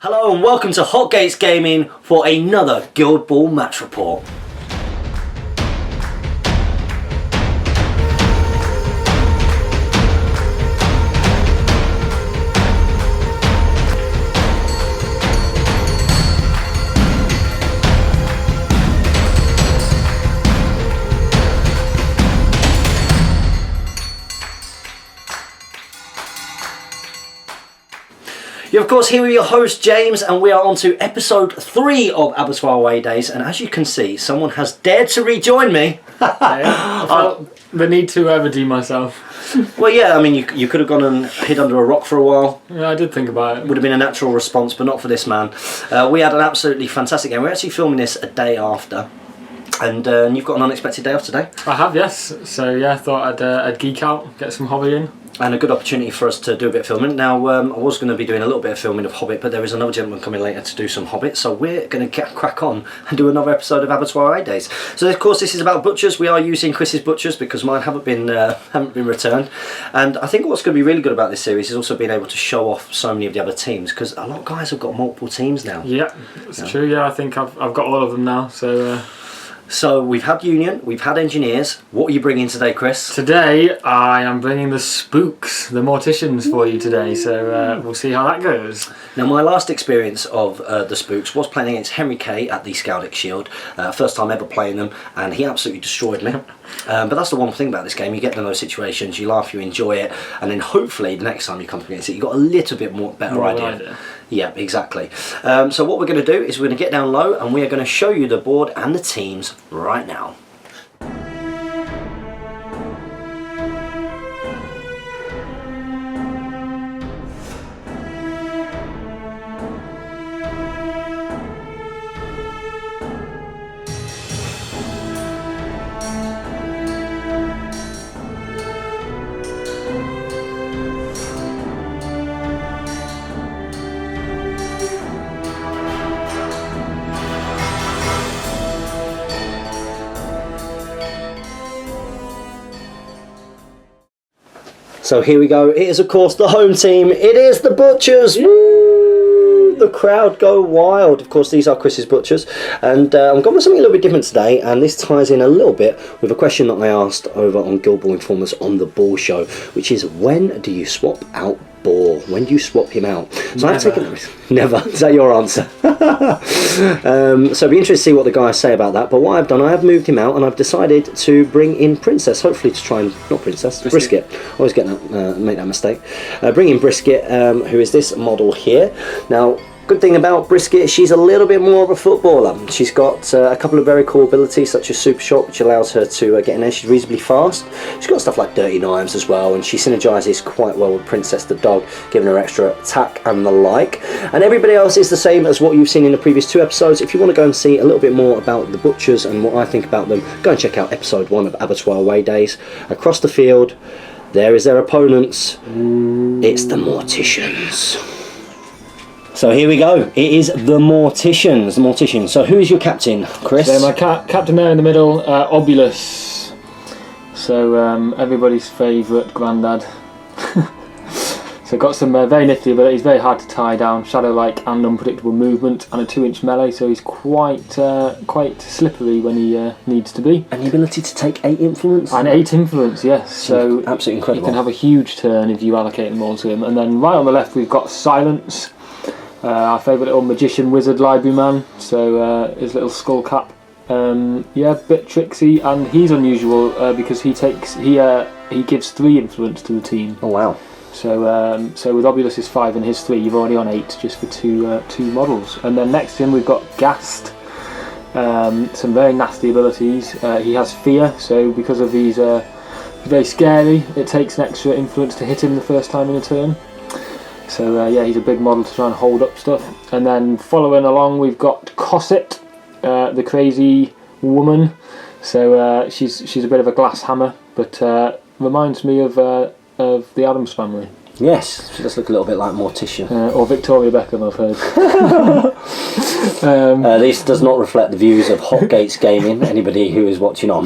Hello and welcome to Hotgates Gaming for another Guild Ball match report. You're of course here with your host James, and we are on to episode 3 of Abattoir Away Days, and as you can see, someone has dared to rejoin me. I felt the need to redeem myself. Well, yeah, I mean, you could have gone and hid under a rock for a while. Yeah, I did think about it. Would have been a natural response, but not for this man. We had an absolutely fantastic game. We're actually filming this a day after, and you've got an unexpected day off today. I have, yes. So yeah, I thought I'd geek out, get some hobby in. And a good opportunity for us to do a bit of filming. Now, I was going to be doing a little bit of filming of Hobbit, but there is another gentleman coming later to do some Hobbit, so we're going to crack on and do another episode of Abattoir Away Days. So, of course, this is about butchers. We are using Chris's butchers because mine haven't been returned. And I think what's going to be really good about this series is also being able to show off so many of the other teams, because a lot of guys have got multiple teams now. Yeah, it's true. Yeah, I think I've got all of them now. So we've had Union, we've had Engineers. What are you bringing today, Chris? Today I am bringing the Spooks, the Morticians, for you today. So we'll see how that goes. Now, my last experience of the Spooks was playing against Henry Kay at the Skaldic Shield. First time ever playing them, and he absolutely destroyed me. But that's the one thing about this game. You get in those situations, you laugh, you enjoy it, and then hopefully the next time you come up against it, you've got a little bit better idea. Yeah, exactly. So what we're going to do is we're going to get down low, and we are going to show you the board and the teams right now. So here we go. It is, of course, the home team. It is the Butchers. Woo! The crowd go wild. Of course, these are Chris's Butchers. And I'm going with something a little bit different today. And this ties in a little bit with a question that I asked over on Guild Ball Informers on the Ball Show, which is, when do you swap out Ball? When do you swap him out? So I've taken never. Is that your answer? So it'd be interesting to see what the guys say about that. But what I've done, I have moved him out, and I've decided to bring in Princess. Hopefully to try and Brisket. Always get that, make that mistake. Bring in Brisket, who is this model here. Now, good thing about Brisket, she's a little bit more of a footballer. She's got a couple of very cool abilities, such as Super Shot, which allows her to get in there. She's reasonably fast. She's got stuff like Dirty Knives as well, and she synergizes quite well with Princess the dog, giving her extra attack and the like. And everybody else is the same as what you've seen in the previous 2 episodes. If you want to go and see a little bit more about the Butchers and what I think about them, go and check out episode 1 of Abattoir Away Days. Across the field, there is their opponents. It's the Morticians. So here we go. It is the Morticians. So who is your captain, Chris? So my captain there in the middle, Obulus. So everybody's favourite granddad. So got some very nifty abilities, very hard to tie down, shadow-like and unpredictable movement, and a 2-inch melee, so he's quite slippery when he needs to be. And the ability to take 8 influence? And 8 influence, yes. So absolutely incredible. You can have a huge turn if you allocate them all to him. And then right on the left we've got Silence. Our favourite little magician wizard library man, so his little skull cap, yeah, bit tricksy, and he's unusual because he gives 3 influence to the team. Oh wow! So with Obulus's 5 and his 3, you've already on 8 just for two models. And then next to him we've got Gast, some very nasty abilities. He has Fear, so because of these very scary, it takes an extra influence to hit him the first time in a turn. So yeah, he's a big model to try and hold up stuff. And then following along we've got Cosset, the crazy woman. So she's a bit of a glass hammer, but reminds me of the Addams Family. Yes, she does look a little bit like Mortician. Or Victoria Beckham, I've heard. This does not reflect the views of Hotgates Gaming, anybody who is watching on.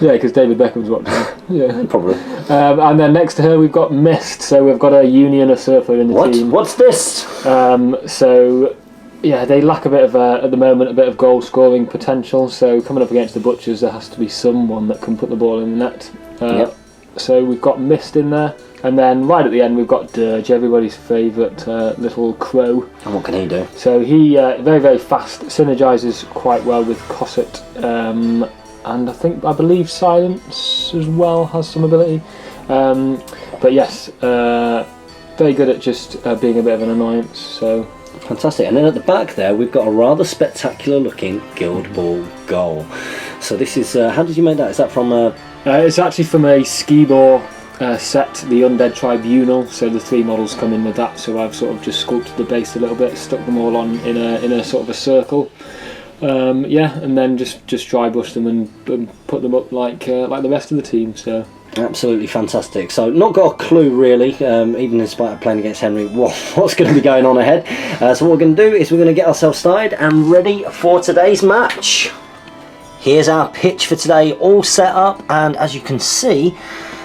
Yeah, because David Beckham's watching. Yeah. Probably. And then next to her we've got Mist. So we've got a Union, a Surfer in the team. What's this? So yeah, they lack a bit of at the moment a bit of goal scoring potential. So coming up against the Butchers, there has to be someone that can put the ball in the net. Yep. So we've got Mist in there, and then right at the end we've got Dirge, everybody's favourite little crow. And what can he do? So he very, very fast, synergises quite well with Cosset, and I believe Silence as well has some ability. But yes, very good at just being a bit of an annoyance. So fantastic. And then at the back there we've got a rather spectacular looking Guild Ball goal. So this is how did you make that? Is that from it's actually from a Skibor set, the Undead Tribunal. So the 3 models come in with that. So I've sort of just sculpted the base a little bit, stuck them all on in a sort of a circle. And then just dry brush them and put them up like the rest of the team. So absolutely fantastic. So not got a clue really, even in spite of playing against Henry, what's going to be going on ahead. So what we're going to do is we're going to get ourselves started and ready for today's match. Here's our pitch for today, all set up, and as you can see,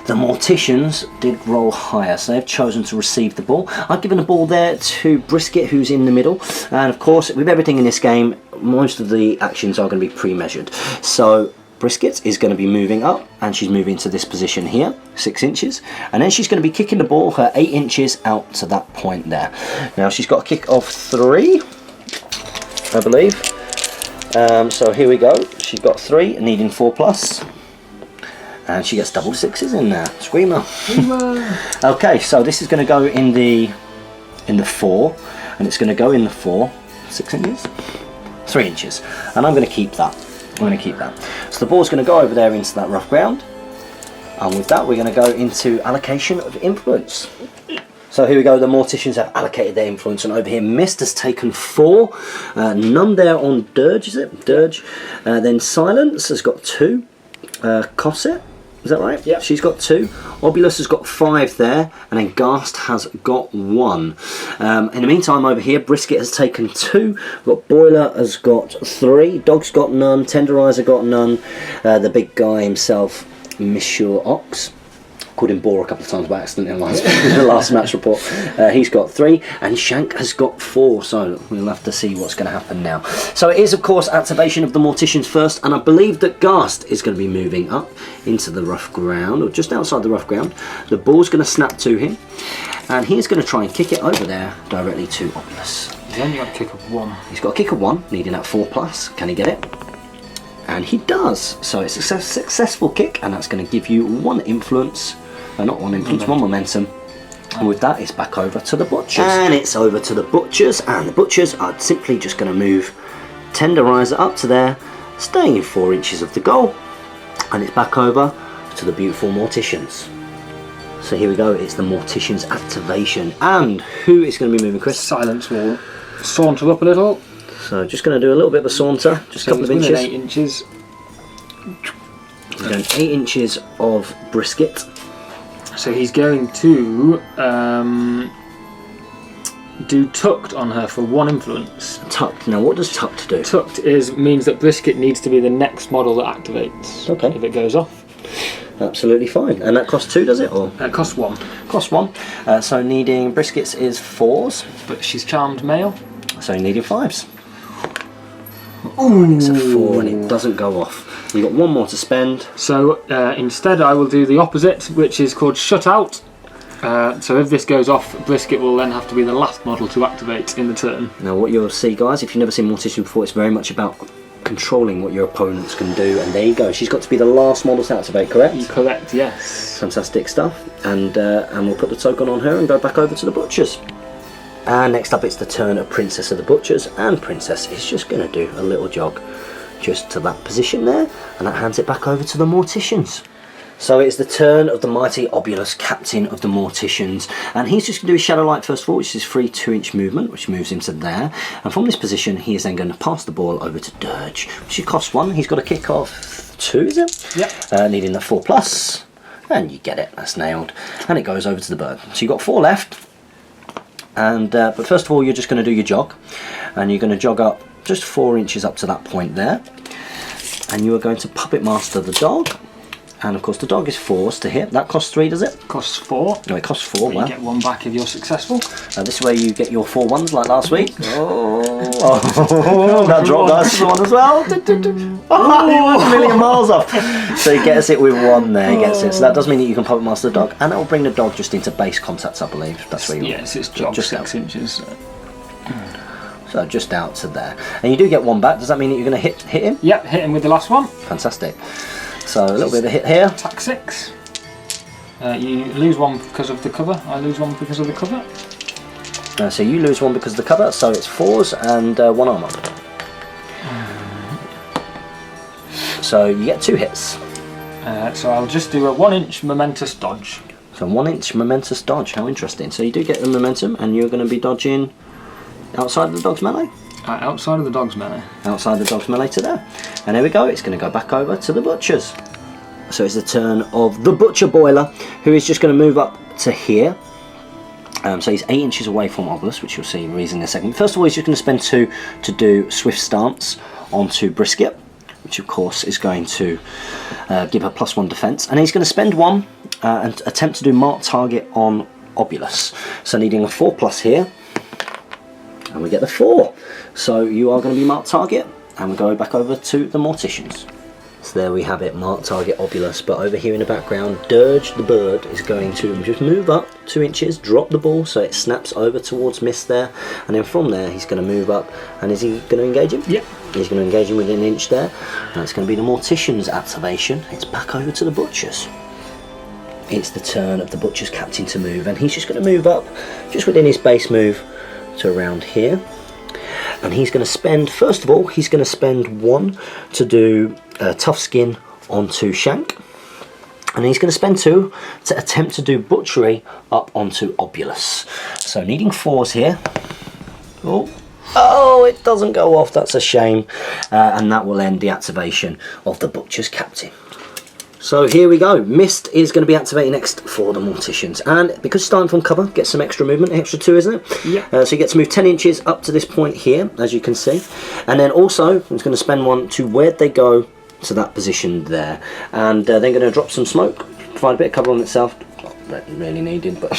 the Morticians did roll higher, so they've chosen to receive the ball. I've given the ball there to Brisket, who's in the middle, and of course, with everything in this game, most of the actions are going to be pre-measured. So Brisket is going to be moving up, and she's moving to this position here, 6 inches, and then she's going to be kicking the ball her 8 inches out to that point there. Now she's got a kick of 3, I believe. So here we go. She's got 3, needing 4+. And she gets double 6s in there. Screamer. Okay, so this is going to go in the 4, and it's going to go in the 4, 6 inches, 3 inches, and I'm going to keep that. So the ball's going to go over there into that rough ground, and with that we're going to go into allocation of influence. So here we go, the Morticians have allocated their influence, and over here Mist has taken 4, none there on Dirge, is it? Dirge. Then Silence has got 2, Cosset, is that right? Yeah. She's got 2, Obulus has got 5 there, and then Ghast has got 1. In the meantime over here, Brisket has taken 2, we've got Boiler has got 3, Dog's got none, Tenderizer got none, the big guy himself, Monsieur Ox, called him Boar a couple of times by accident in the last match report. He's got 3, and Shank has got 4, so we'll have to see what's going to happen now. So it is of course activation of the Morticians first, and I believe that Ghast is going to be moving up into the rough ground, or just outside the rough ground. The ball's going to snap to him, and he's going to try and kick it over there directly to Obulus. he's only got a kick of 1. He's got a kick of 1, needing that 4+. Can he get it? And he does. So it's a successful kick, and that's going to give you 1 influence. Not 1 influence, 1 momentum. And with that, it's back over to the Butchers. And it's over to the Butchers, and the Butchers are simply just going to move Tenderizer up to there, staying in 4 inches of the goal. And it's back over to the beautiful Morticians. So here we go, it's the Morticians activation. And who is going to be moving, Chris? Silence will saunter up a little. So just going to do a little bit of a saunter, just a couple of inches. 8 inches. He's going 8 inches of Brisket. So he's going to do Tucked on her for 1 influence. Tucked. Now what does Tucked do? Tucked means that Brisket needs to be the next model that activates. Okay. If it goes off. Absolutely fine. And that costs 2, does it? Or It costs 1. costs 1. So needing Briskets is 4s. But she's charmed male. So needing 5s. Ooh. It's a 4 and it doesn't go off. You've got 1 more to spend. So instead I will do the opposite, which is called Shut Out. So if this goes off, Brisket will then have to be the last model to activate in the turn. Now what you'll see, guys, if you've never seen Mortician before, it's very much about controlling what your opponents can do, and there you go. She's got to be the last model to activate, correct? Correct, yes. Fantastic stuff. And we'll put the token on her and go back over to the Butchers. And next up it's the turn of Princess of the Butchers, and Princess is just going to do a little jog just to that position there, and that hands it back over to the Morticians. So it's the turn of the mighty Obulus, captain of the Morticians, and he's just going to do his Shadow Light first of all, which is free 2-inch movement, which moves him to there, and from this position he is then going to pass the ball over to Dirge, which costs 1. He's got a kick of 2, is it? Yep. Needing the 4+, and you get it, that's nailed, and it goes over to the bird. So you've got 4 left, and but first of all you're just going to do your jog, and you're going to jog up just 4 inches up to that point there, and you are going to Puppet Master the dog, And of course the dog is 4s to hit. That costs 3, does it? Costs 4. No, it costs 4. You Wow. get 1 back if you're successful. This is where you get your 4 ones like last week. Oh, that drop dice is the one as well. Oh, he was a million miles off. So he gets it with 1 there. He gets it. So that does mean that you can puppet master the dog, and that will bring the dog just into base contact, I believe. That's where you. Yes, it's jog just 6 inches. So just out to there, and you do get 1 back. Does that mean that you're going to hit him? Yep, hit him with the last one. Fantastic. So a little bit of a hit here. Attack 6. You lose 1 because of the cover. I lose 1 because of the cover. So you lose 1 because of the cover. So it's 4s and 1 armor. So you get 2 hits. So I'll just do a 1-inch momentous dodge. So 1-inch momentous dodge. How interesting. So you do get the momentum, and you're going to be dodging outside of the dog's melee. Outside of the dog's melee. Outside the dog's melee to there. And there we go. It's going to go back over to the butchers. So it's the turn of the butcher boiler, who is just going to move up to here. So he's 8 inches away from Obelisk, which you'll see reason in a second. First of all, he's just going to spend 2 to do swift stance onto Brisket, which of course is going to give her +1 defense. And he's going to spend 1 and attempt to do mark target on Obelisk. So needing a 4+ here. And we get the 4. So you are going to be marked target, and we go back over to the Morticians. So there we have it, marked target Obelisk, but over here in the background, Dirge the bird is going to just move up 2 inches, drop the ball so it snaps over towards Mist there, and then from there he's going to move up, and is he going to engage him? Yep. He's going to engage him within 1 inch there, and it's going to be the Morticians activation. It's back over to the Butchers. It's the turn of the Butchers captain to move, and he's just going to move up just within his base move to around here, and he's going to spend, first of all, he's going to spend 1 to do tough skin onto Shank, and he's going to spend 2 to attempt to do butchery up onto Obulus. So needing 4s here. Oh, it doesn't go off, that's a shame, and that will end the activation of the Butcher's captain. So here we go. Mist is going to be activated next for the Morticians, and because starting from cover, gets some extra movement, extra 2, isn't it? Yeah. So you get to move 10 inches up to this point here, as you can see, and then also it's going to spend 1 to where they go to that position there, and they're going to drop some smoke, provide a bit of cover on itself. Not really needed, but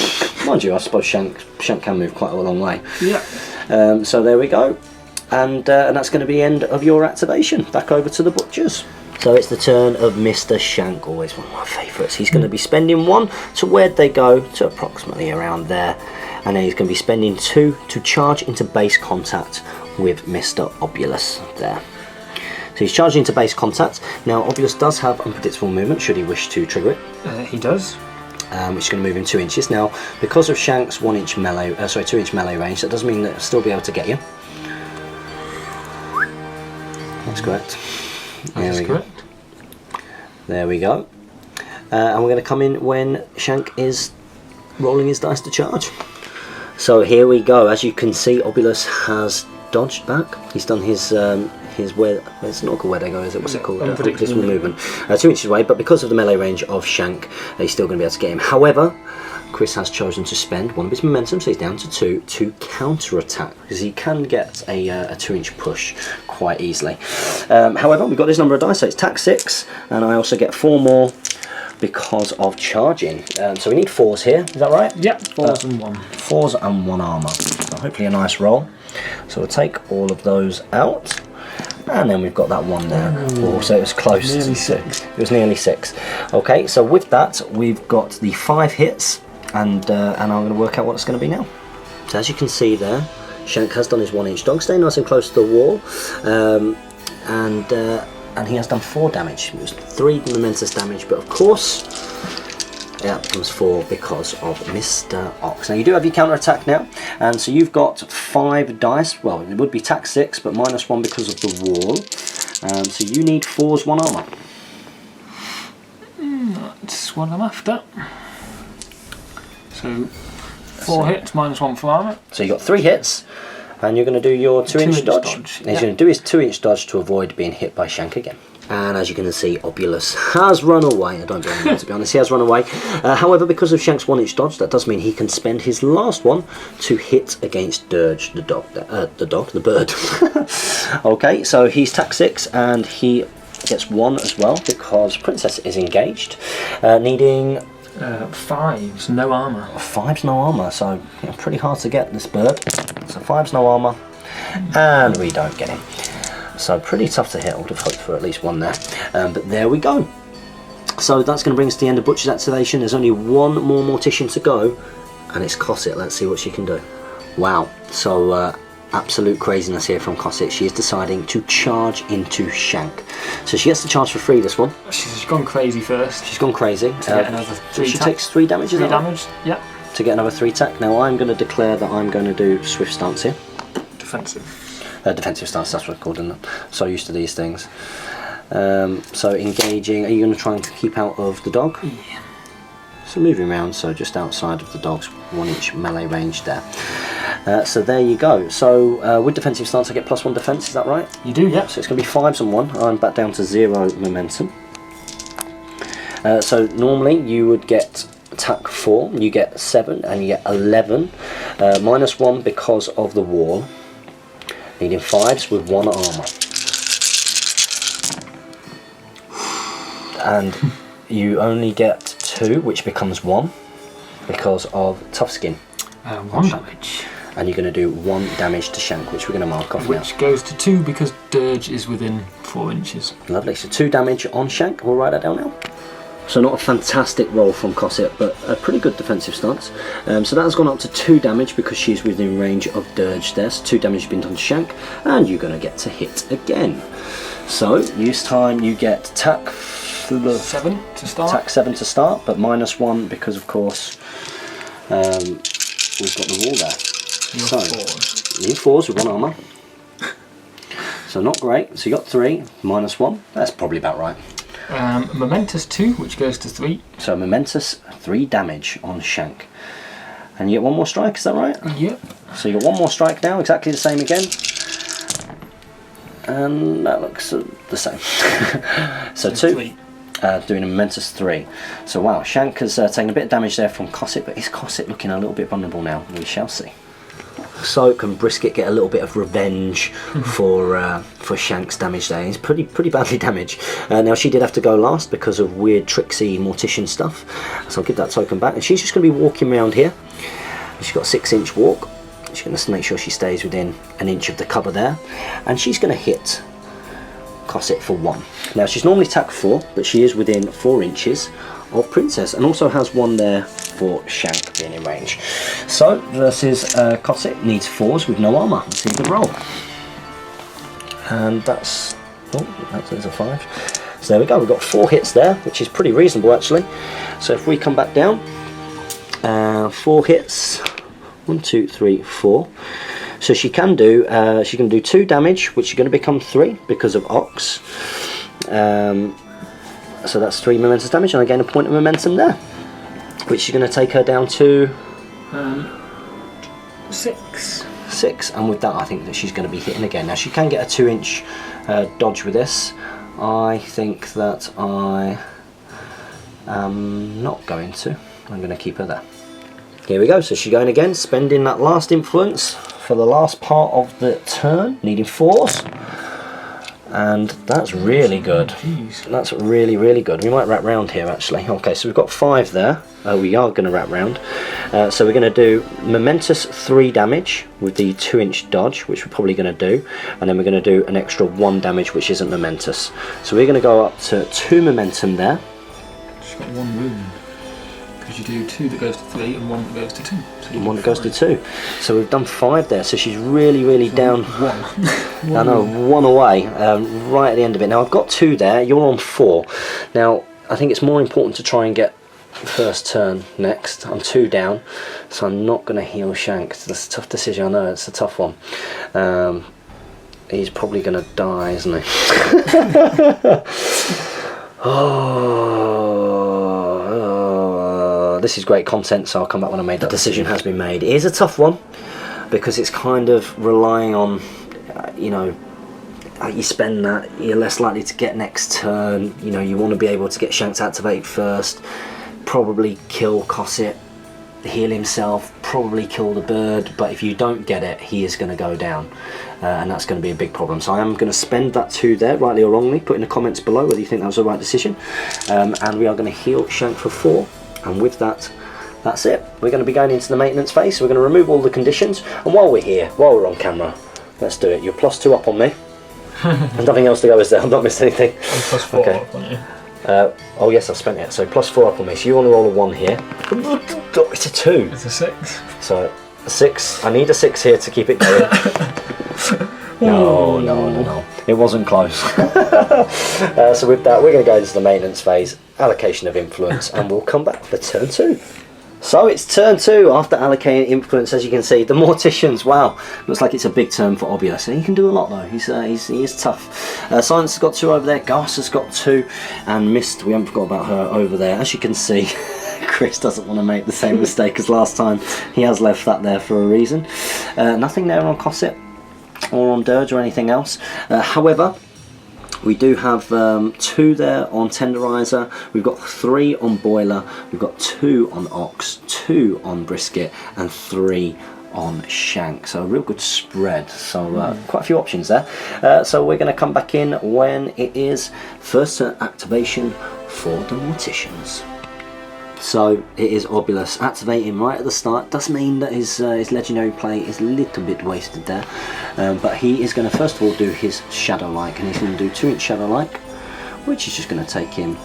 mind you, I suppose Shank can move quite a long way. Yeah. So there we go, and that's going to be the end of your activation. Back over to the Butchers. So it's the turn of Mr. Shank, always one of my favourites. He's going to be spending 1 to where they go, to approximately around there, and then he's going to be spending 2 to charge into base contact with Mr. Obulus there. So he's charging into base contact. Now Obulus does have unpredictable movement should he wish to trigger it. He does. Which is going to move in 2 inches. Now because of Shank's 2 inch melee range, that does mean that it'll still be able to get you. That's correct. That's correct. There we go. And we're going to come in when Shank is rolling his dice to charge. So here we go. As you can see, Obulus has dodged back. He's done his where, it's not called where they go, is it? What's it called? Unpredictable movement. 2 inches away, but because of the melee range of Shank, he's still going to be able to get him. However, Chris has chosen to spend 1 of his momentum, so he's down to 2, to counter-attack, because he can get a 2 inch push quite easily. However, we've got this number of dice, so it's tax 6, and I also get 4 more because of charging. So we need 4s here, is that right? Yep, 4s and 1. 4s and 1 armour. So hopefully a nice roll. So we'll take all of those out. And then we've got that 1 there. Oh, so it was close. Nearly 6. It was nearly 6. Okay, so with that, we've got the 5 hits, and I'm going to work out what it's going to be now. So as you can see there, Shank has done his 1 inch dog, staying nice and close to the wall, and he has done 4 damage. It was 3 momentous damage, but of course, that becomes 4 because of Mr. Ox. Now you do have your counter attack now, and so you've got 5 dice. Well, it would be tax 6, but -1 because of the wall. So you need 4s, 1 armour. That's what I'm after. So 4 hits, -1 for armour. So you got 3 hits, and you're going to do your 2 inch dodge. And he's going to do his 2 inch dodge to avoid being hit by Shank again. And as you can see, Obulus has run away. I don't blame him, to be honest, he has run away. However, because of Shank's 1 inch dodge, that does mean he can spend his last one to hit against Dirge the bird. Okay, so he's tax 6, and he gets 1 as well because Princess is engaged, needing 5s, no armour. 5's no armour, so pretty hard to get this bird. So 5's no armour, and we don't get him. So pretty tough to hit. I would have hoped for at least 1 there, but there we go. So that's going to bring us to the end of Butcher's activation. There's only 1 more Mortician to go, and it's Cosset. Let's see what she can do. Wow, so absolute craziness here from Cosset. She is deciding to charge into Shank. So she gets to charge for free this one. She's gone crazy first. She's gone crazy. To get another 3 she takes 3 damage, is 3 that right? damage, yeah. To get another 3 attack. Now I'm going to declare that I'm going to do Swift Stance here. Defensive. Defensive stance, that's what it's called, isn't it? So used to these things. So engaging, are you going to try and keep out of the dog? Yeah. So moving around, so just outside of the dog's 1-inch melee range there. So there you go. So with defensive stance I get +1 defense, is that right? You do, yeah. So it's going to be 5s and 1. I'm back down to 0 momentum. So normally you would get attack 4, you get 7 and you get 11. -1 because of the wall. Needing 5s with 1 armour. And you only get 2, which becomes 1 because of tough skin. 1 damage. And you're going to do 1 damage to Shank, which we're going to mark off now. Which goes to 2 because Dirge is within 4 inches. Lovely, so 2 damage on Shank. We'll write that down now. So not a fantastic roll from Cosset, but a pretty good defensive stance. So that has gone up to 2 damage because she's within range of Dirge there. So 2 damage has been done to Shank, and you're going to get to hit again. So this time you get attack 7 to start. Attack 7 to start, but -1 because of course we've got the wall there. So you 4s with 1 armour. So not great. So you got 3 -1. That's probably about right. Momentous 2, which goes to 3. So momentous 3 damage on Shank. And you get 1 more strike, is that right? Yep. So you got 1 more strike now, exactly the same again. And that looks the same. So 2, doing a momentous 3. So wow, Shank has taken a bit of damage there from Cosset, but is Cosset looking a little bit vulnerable now? We shall see. So can Brisket get a little bit of revenge for Shank's damage there? He's pretty badly damaged. Now she did have to go last because of weird tricksy Mortician stuff, so I'll give that token back. And she's just going to be walking around here. She's got a 6-inch walk. She's going to make sure she stays within 1 inch of the cover there, and she's going to hit Cosset for 1. Now she's normally attack 4, but she is within 4 inches of Princess, and also has 1 there for Shank being in range. So versus Cosset, needs 4s with no armour. Let's see a good roll. And that's a 5. So there we go, we've got 4 hits there, which is pretty reasonable actually. So if we come back down, 4 hits, 1, 2, 3, 4. So she can do 2 damage, which is going to become 3 because of Ox. So that's 3 momentous damage, and I gain a point of momentum there, which is going to take her down to 6. 6, and with that I think that she's going to be hitting again. Now she can get a 2-inch dodge with this. I think that I am not going to. I'm going to keep her there. Here we go, so she's going again, spending that last influence for the last part of the turn, needing 4s. And that's really good. That's really good. We might wrap round here actually. Okay, so we've got 5 there. We are going to wrap round. So we're going to do momentous 3 damage with the 2-inch dodge, which we're probably going to do, and then we're going to do an extra 1 damage, which isn't momentous. So we're going to go up to 2 momentum there. She's got 1 wound. Because you do 2 that goes to 3 and 1 that goes to 2. So And 1 that goes to 2. So we've done 5 there. So she's really down. 1. I know, 1 away, right at the end of it. Now I've got 2 there. You're on 4. Now I think it's more important to try and get first turn next. I'm 2 down, so I'm not going to heal Shank. That's a tough decision. I know it's a tough one. He's probably going to die, isn't he? This is great content, so I'll come back when I made that decision has been made. It is a tough one because it's kind of relying on, you know, you spend that, you're less likely to get next turn. You know, you want to be able to get Shank to activate first, probably kill Cosset heal himself, probably kill the bird, but if you don't get it, he is going to go down, and that's going to be a big problem. So I am going to spend that 2 there, rightly or wrongly. Put in the comments below whether you think that was the right decision. And we are going to heal Shank for 4, and with that, that's it. We're going to be going into the maintenance phase. So we're going to remove all the conditions, and while we're here, while we're on camera, let's do it. You're +2 up on me. There's nothing else to go, is there? I've not missed anything. I'm +4 okay. up on you. Oh yes, I've spent it. So +4 up on me. So you want to roll a 1 here. It's a 2. It's a 6. So a 6. I need a 6 here to keep it going. No. It wasn't close. So with that, we're going to go into the maintenance phase, allocation of influence, and we'll come back for turn 2. So it's turn 2 after allocating influence. As you can see, the Morticians, wow, looks like it's a big turn for Obulus. He can do a lot though, he is tough. Silence has got 2 over there, Gas has got 2, and Mist, we haven't forgot about her over there. As you can see, Chris doesn't want to make the same mistake as last time. He has left that there for a reason. Nothing there on Cosset or on Dirge or anything else. However, we do have 2 there on Tenderizer, we've got 3 on Boiler, we've got 2 on Ox, 2 on Brisket, and 3 on Shank. So a real good spread. So quite a few options there. So we're going to come back in when it is first turn activation for the Morticians. So it is Obulus activating right at the start. Does mean that his legendary play is a little bit wasted there, but he is going to first of all do his Shadow Like, and he's going to do 2-inch Shadow Like, which is just going to take him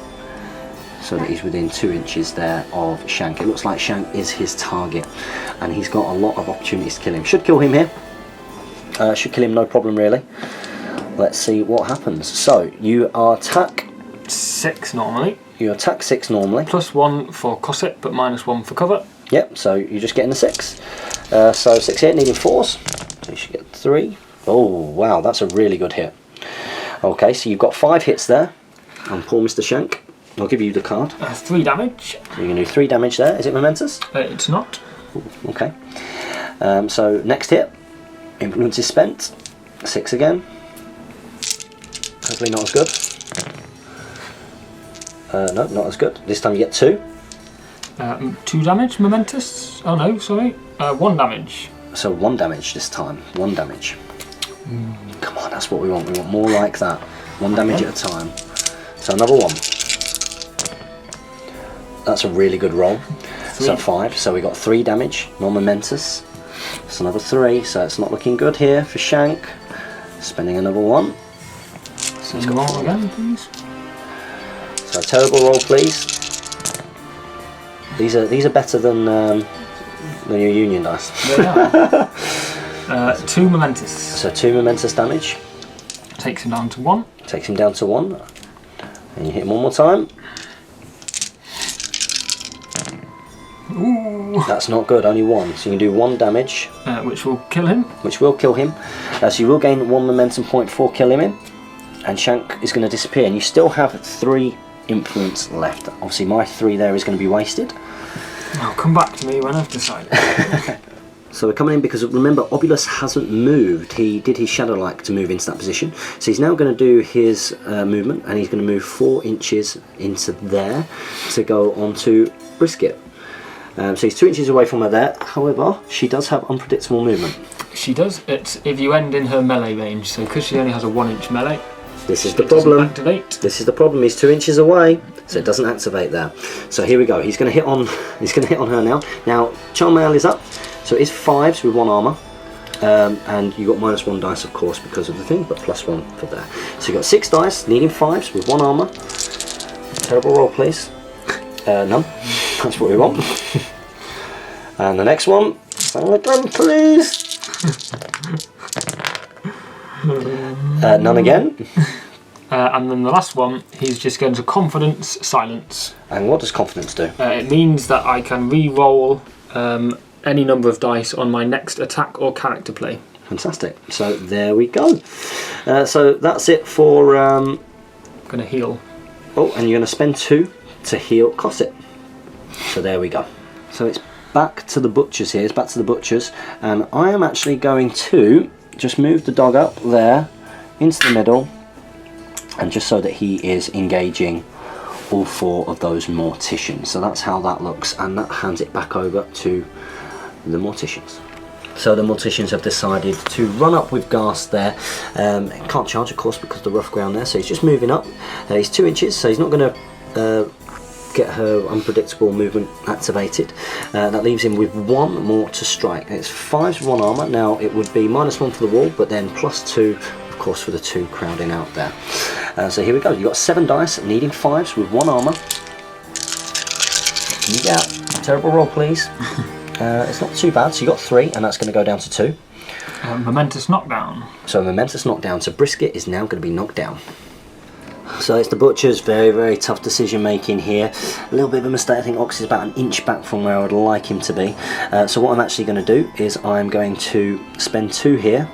so that he's within 2 inches there of Shank. It looks like Shank is his target, and he's got a lot of opportunities to kill him. Should kill him here. Should kill him, no problem really. Let's see what happens. So you attack 6 normally. You attack 6 normally. +1 for Cosset, but -1 for cover. Yep, so you're just getting the 6. So 6 here, needing 4s. So you should get 3. Oh, wow, that's a really good hit. Okay, so you've got 5 hits there on poor Mr. Shank. I'll give you the card. 3 damage. So you can do 3 damage there. Is it momentous? It's not. Ooh, okay. So next hit, influence is spent. 6 again. Hopefully not as good. No, not as good. This time you get 2. 2 damage, momentous. Oh no, sorry. 1 damage. So 1 damage this time. 1 damage. Come on, that's what we want. We want more like that. 1 damage at a time. So another 1. That's a really good roll. 3. So 5. So we got 3 damage, non-momentous. So another 3. So it's not looking good here for Shank. Spending another 1. So he's got roll again, please. So terrible roll, please. These are better than your Union dice. They are. 2 momentous. So 2 momentous damage. Takes him down to 1. Takes him down to 1. And you hit him one more time. Ooh. That's not good, only 1. So you can do 1 damage. Which will kill him. Which will kill him. So you will gain 1 momentum point for killing him. And Shank is going to disappear. And you still have 3 influence left. Obviously my 3 there is going to be wasted. I'll come back to me when I've decided. So we're coming in because remember Obulus hasn't moved. He did his Shadow Like to move into that position. So he's now going to do his movement, and he's going to move 4 inches into there to go onto Brisket. So he's 2 inches away from her there. However, she does have unpredictable movement. She does. It's if you end in her melee range. So because she only has a 1-inch melee. This is the problem. Activate. This is the problem. He's 2 inches away, so it doesn't activate there. So here we go. He's going to hit on. He's going to hit on her now. Now Charm Mail is up, so it is 5s with 1 armor, and you got -1 dice, of course, because of the thing, but +1 for there. So you got 6 dice, needing 5s with 1 armor. Terrible roll, please. None. That's what we want. And the next one, again, please. None again. And then the last one, he's just going to Confidence Silence. And what does Confidence do? It means that I can re-roll any number of dice on my next attack or character play. Fantastic. So there we go. So that's it for... I'm going to heal. Oh, and you're going to spend 2 to heal Cosset. So there we go. So it's back to the butchers here. It's back to the butchers. And I am actually going to just move the dog up there into the middle, and just so that he is engaging all 4 of those Morticians. So that's how that looks, and that hands it back over to the Morticians. So the Morticians have decided to run up with Ghast there. Can't charge, of course, because of the rough ground there, so he's just moving up. He's 2 inches, so he's not going to get her unpredictable movement activated. That leaves him with 1 more to strike. It's 5s with 1 armour. Now it would be -1 for the wall, but then +2, of course, for the 2 crowding out there. So here we go. You've got 7 dice, needing 5s with 1 armour. Can you get a terrible roll, please? It's not too bad, so you got 3, and that's going to go down to 2. Momentous knockdown. So momentous knockdown. So Brisket is now going to be knocked down. So it's the Butchers. Very, very tough decision making here. A little bit of a mistake. I think Ox is about 1 inch back from where I would like him to be. So what I'm actually going to do is I'm going to spend 2 here,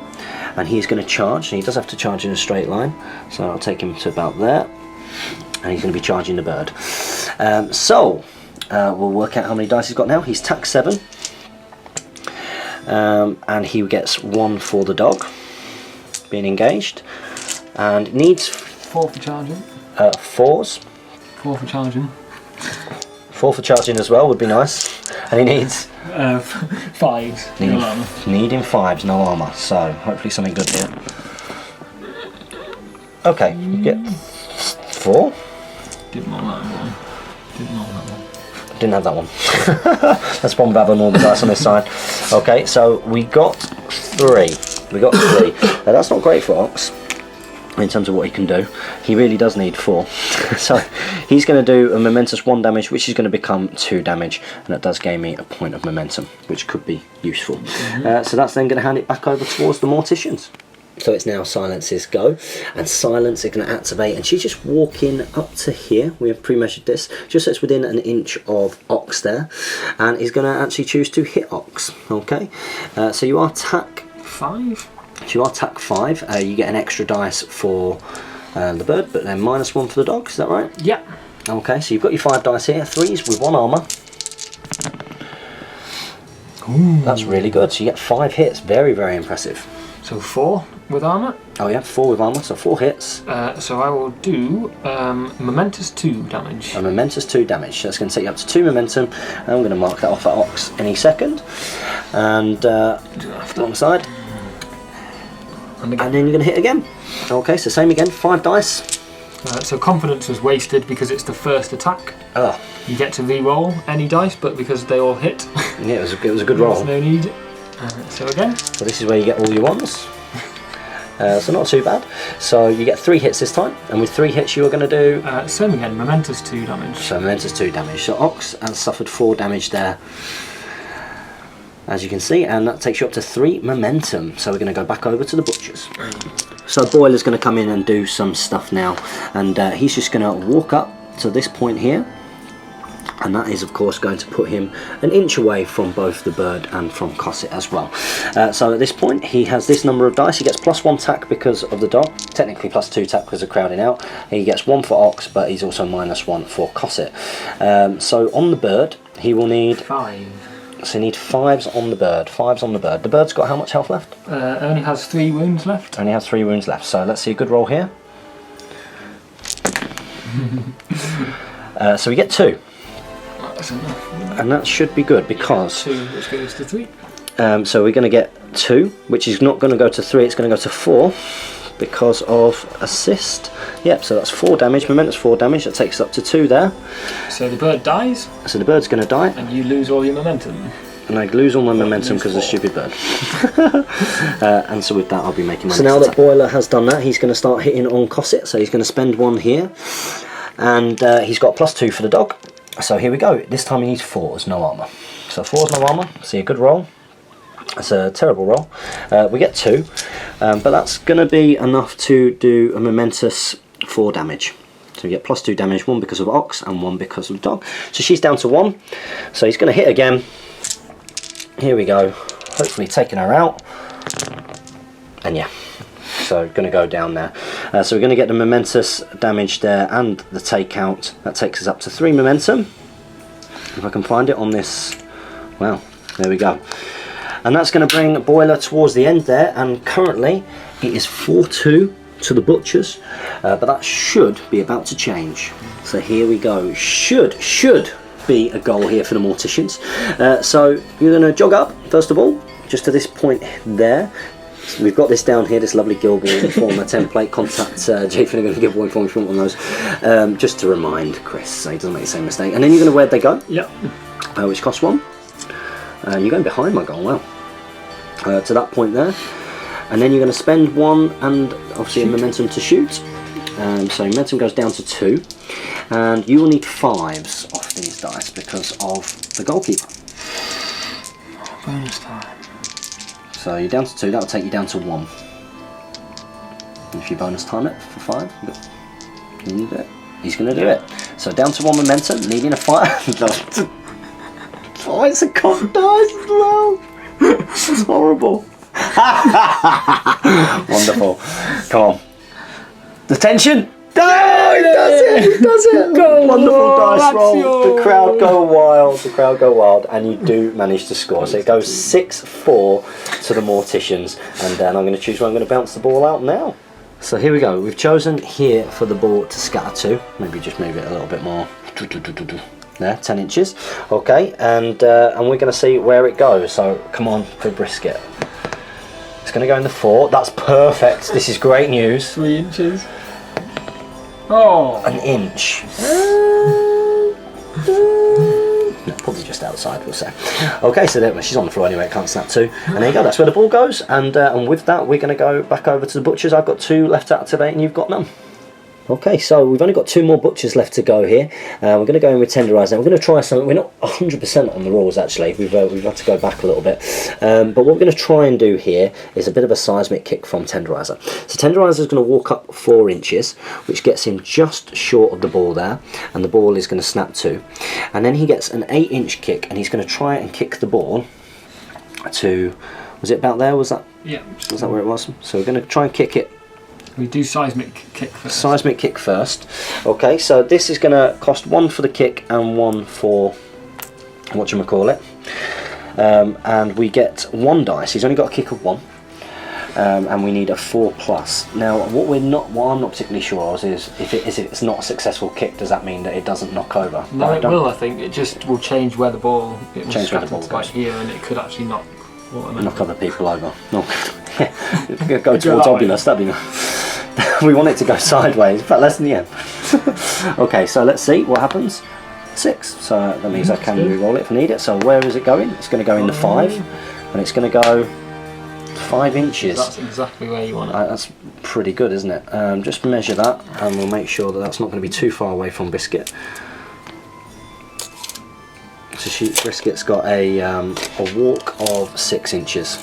and he's going to charge. And he does have to charge in a straight line, so I'll take him to about there, and he's going to be charging the bird. We'll work out how many dice he's got now. He's tax 7. And he gets 1 for the dog being engaged, and needs 4 for charging. 4s. 4 for charging. 4 for charging as well would be nice. And he needs 5s. Needing 5s, no armour. So hopefully something good here. Okay, you get 4. Didn't want that one. Didn't want that one. Didn't have that one. That's the problem with having all the dice on this side. Okay, so we got 3. We got 3. Now that's not great for Ox in terms of what he can do. He really does need 4. So he's going to do a momentous 1 damage, which is going to become 2 damage, and that does gain me a point of momentum, which could be useful. So that's then going to hand it back over towards the Morticians. So it's now Silence's go, and Silence is going to activate, and she's just walking up to here. We have pre-measured this, just so it's within 1 inch of Ox there, and he's going to actually choose to hit Ox. Okay, so you are tack 5. So you are tack 5. You get an extra dice for the bird, but then -1 for the dog. Is that right? Yeah. Okay, so you've got your 5 dice here, 3s with 1 armour. Ooh. That's really good. So you get 5 hits. Very, very impressive. So 4 with armour. Oh yeah, 4 with armour, so 4 hits. So I will do momentous 2 damage. A momentous 2 damage. So that's going to take you up to 2 momentum. And I'm going to mark that off at Ox any second. And alongside. And then you're going to hit again. Okay, so same again, 5 dice. So confidence was wasted because it's the first attack. Oh. You get to re-roll any dice, but because they all hit, Yeah, it was a good roll. there's no need. So again. So this is where you get all your ones. So not too bad. So you get 3 hits this time, and with 3 hits you are going to do... same again, momentous 2 damage. So momentous 2 damage. So Ox has suffered 4 damage there, as you can see, and that takes you up to 3 momentum. So we're going to go back over to the Butchers. So Boiler's going to come in and do some stuff now, and he's just going to walk up to this point here, and that is of course going to put him 1 inch away from both the bird and from Cosset as well. So at this point he has this number of dice. He gets +1 tack because of the dog, technically +2 tack because of crowding out. He gets 1 for Ox, but he's also -1 for Cosset. So on the bird he will need 5. So you need 5s on the bird. 5s on the bird. The bird's got how much health left? Only has 3 wounds left. Only has 3 wounds left. So let's see a good roll here. So we get 2. That's enough. And that should be good because... 2, which goes to 3. So we're going to get 2, which is not going to go to 3, it's going to go to 4 because of assist. Yep, so that's 4 damage, momentous 4 damage, that takes us up to 2 there. So the bird dies. So the bird's going to die. And you lose all your momentum. And I lose all my momentum because of the stupid bird. And so with that I'll be making my So next now that attack. Boiler has done that, he's going to start hitting on Cosset. So he's going to spend 1 here. And he's got +2 for the dog. So here we go. This time he needs 4s, no armour. So 4s, no armour. See a good roll. That's a terrible roll. We get 2, but that's going to be enough to do a momentous 4 damage. So we get +2 damage, 1 because of Ox and 1 because of dog. So she's down to 1. So he's going to hit again. Here we go. Hopefully taking her out. And yeah. So going to go down there. So we're going to get the momentous damage there and the takeout. That takes us up to 3 momentum. If I can find it on this. Wow, there we go. And that's going to bring Boiler towards the end there. And currently it is 4-2 to the butchers, but that should be about to change. So here we go. Should be a goal here for the Morticians. So you're going to jog up first of all, just to this point there. So we've got this down here, this lovely Gilball former template. Contact Jay Finnegan to Gilball form if you want one of those. Just to remind Chris, so he doesn't make the same mistake. And then you're going to where they go. Yep. Which costs 1. And you're going behind my goal. Wow. To that point there. And then you're going to spend 1 and obviously a momentum to shoot. So momentum goes down to 2. And you will need 5s off these dice because of the goalkeeper. Bonus time. So you're down to 2, that'll take you down to 1. And if you bonus time it for 5, you need it. He's going to do it. So down to 1 momentum, needing a 5. Oh, it's a cock dice as well. It's horrible. Wonderful. Come on. The tension. No, he does it. He does it. Go, wonderful dice roll. Lazio. The crowd go wild. The crowd go wild, and you do manage to score. So it goes 6-4 to the Morticians, and then I'm going to choose where I'm going to bounce the ball out now. So here we go. We've chosen here for the ball to scatter to. Maybe just move it a little bit more. There, 10 inches. Okay, and we're going to see where it goes. So come on for brisket. It's going to go in the 4. That's perfect. This is great news. 3 inches. Oh. An inch. No, probably just outside, we'll say. Okay, so there, she's on the floor anyway, it can't snap to. And there you go, that's where the ball goes. And with that, we're going to go back over to the butchers. I've got 2 left to activate and you've got none. Okay, so we've only got 2 more butchers left to go here. We're going to go in with tenderise now. We're going to try something. We're not 100% on the rules actually. We've had to go back a little bit. But what we're going to try and do here is a bit of a seismic kick from tenderiser. So tenderiser is going to walk up 4 inches, which gets him just short of the ball there, and the ball is going to snap to. And then he gets an 8-inch kick, and he's going to try and kick the ball to. Was it about there? Was that? Yeah. Was that where it was? So we're going to try and kick it. We do seismic kick first. Seismic kick first. Okay, so this is going to cost 1 for the kick and 1 for whatchamacallit. And we get 1 dice. He's only got a kick of 1. And we need a 4+. Now, what I'm not particularly sure of is if it's not a successful kick, does that mean that it doesn't knock over? No, it will. I think it just will change where the ball. It will Change where the scrap ball into like goes. here, and it could actually knock. Knock other people over. No. Go towards Obulus, that'd be nice. We want it to go sideways, but less than the end. Okay, so let's see what happens. 6, so that means I can re-roll it if I need it. So where is it going? It's going to go in the 5, and it's going to go 5 inches. That's exactly where you want it. That's pretty good, isn't it? Just measure that, and we'll make sure that that's not going to be too far away from Biscuit. So Brisket's got a walk of 6 inches.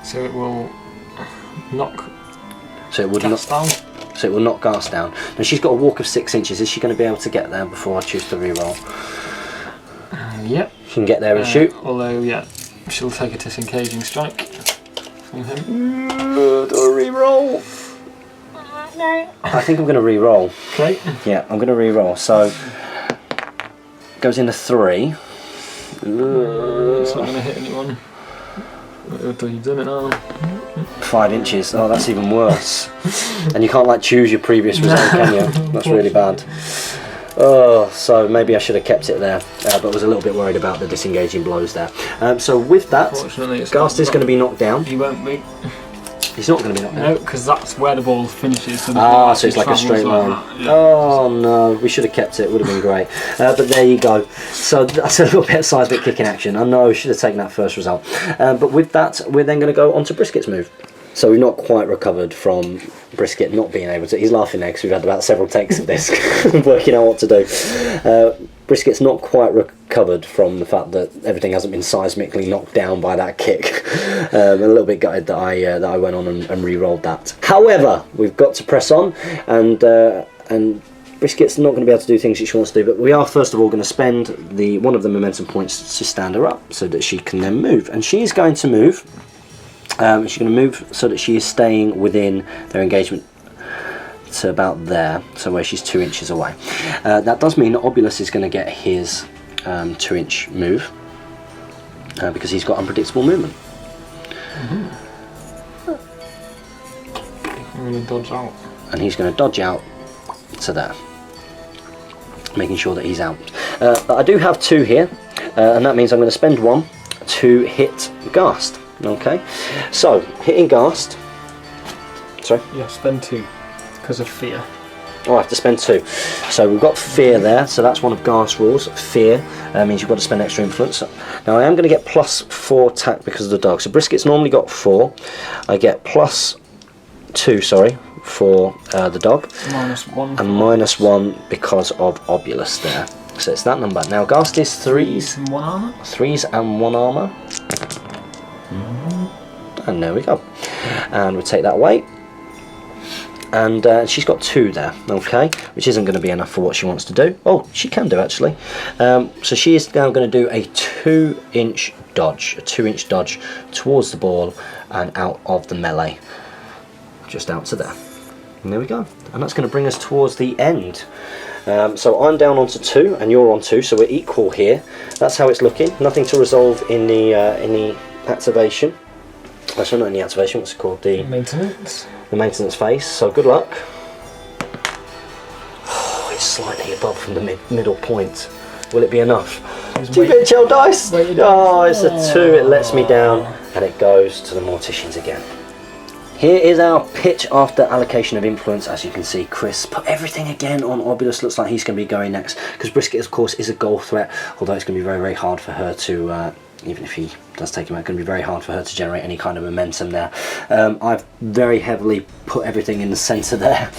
So it will knock. So it would gas down. So it will knock gas down. Now she's got a walk of 6 inches. Is she going to be able to get there before I choose to re-roll? Yep. She can get there and shoot. Although, yeah, she'll take a disengaging strike from him. Do a re-roll. I think I'm going to re-roll. Okay. Yeah, I'm going to re-roll. So goes into 3. It's not going to hit anyone. You've done it now. 5 inches. Oh, that's even worse. And you can't like choose your previous result, can you? That's really bad. Oh, so maybe I should have kept it there, but was a little bit worried about the disengaging blows there. So with that, Gast is going to be knocked down. He won't be. He's not going to be knocked down. No, because that's where the ball finishes. So so it's like a straight line. Yeah. Oh no, we should have kept it. Would have been great. But there you go. So that's a little bit of seismic kick in action. I know, should have taken that first result. But with that, we're then going to go on to Brisket's move. So we've not quite recovered from Brisket not being able to. He's laughing there because we've had about several takes of this, working out what to do. Brisket's not quite recovered from the fact that everything hasn't been seismically knocked down by that kick. A little bit gutted that I went on and re-rolled that. However, we've got to press on, and Brisket's not going to be able to do things that she wants to do, but we are first of all going to spend one of the momentum points to stand her up so that she can then move, and she's going to move. She's going to move so that she is staying within their engagement to about there, so where she's 2 inches away. That does mean that Obulus is going to get his 2-inch move because he's got unpredictable movement. I'm going to dodge out. And he's going to dodge out to there, making sure that he's out. But I do have 2 here, and that means I'm going to spend 1 to hit Ghast. Okay, so hitting Ghast. Sorry? Yeah, spend 2 because of fear. Oh, I have to spend 2. So we've got fear there, so that's one of Ghast's rules. Fear means you've got to spend extra influence. Now I am going to get +4 attack because of the dog. So Brisket's normally got 4. I get +2, sorry, for the dog. -1. And -1 because of Obulus there. So it's that number. Now Ghast is 3s. 1 armor. 3s and 1 armor. And there we go. And we'll take that away. And she's got 2 there, okay, which isn't going to be enough for what she wants to do. Oh, she can do actually. So she is now going to do a 2-inch dodge, towards the ball and out of the melee, just out to there. And there we go. And that's going to bring us towards the end. So I'm down onto 2 and you're on 2, so we're equal here. That's how it's looking. Nothing to resolve in the activation. Actually, not in the activation. What's it called? The maintenance. The maintenance phase. So good luck. Oh, it's slightly above from the middle point. Will it be enough? 2-bit gel dice. Oh, it's a 2. It lets me down, and it goes to the Morticians again. Here is our pitch after allocation of influence. As you can see, Chris put everything again on Obulus. Looks like he's going to be going next because Brisket, of course, is a goal threat. Although it's going to be very, very hard for her to. Even if he does take him out, it's going to be very hard for her to generate any kind of momentum there. I've very heavily put everything in the centre there.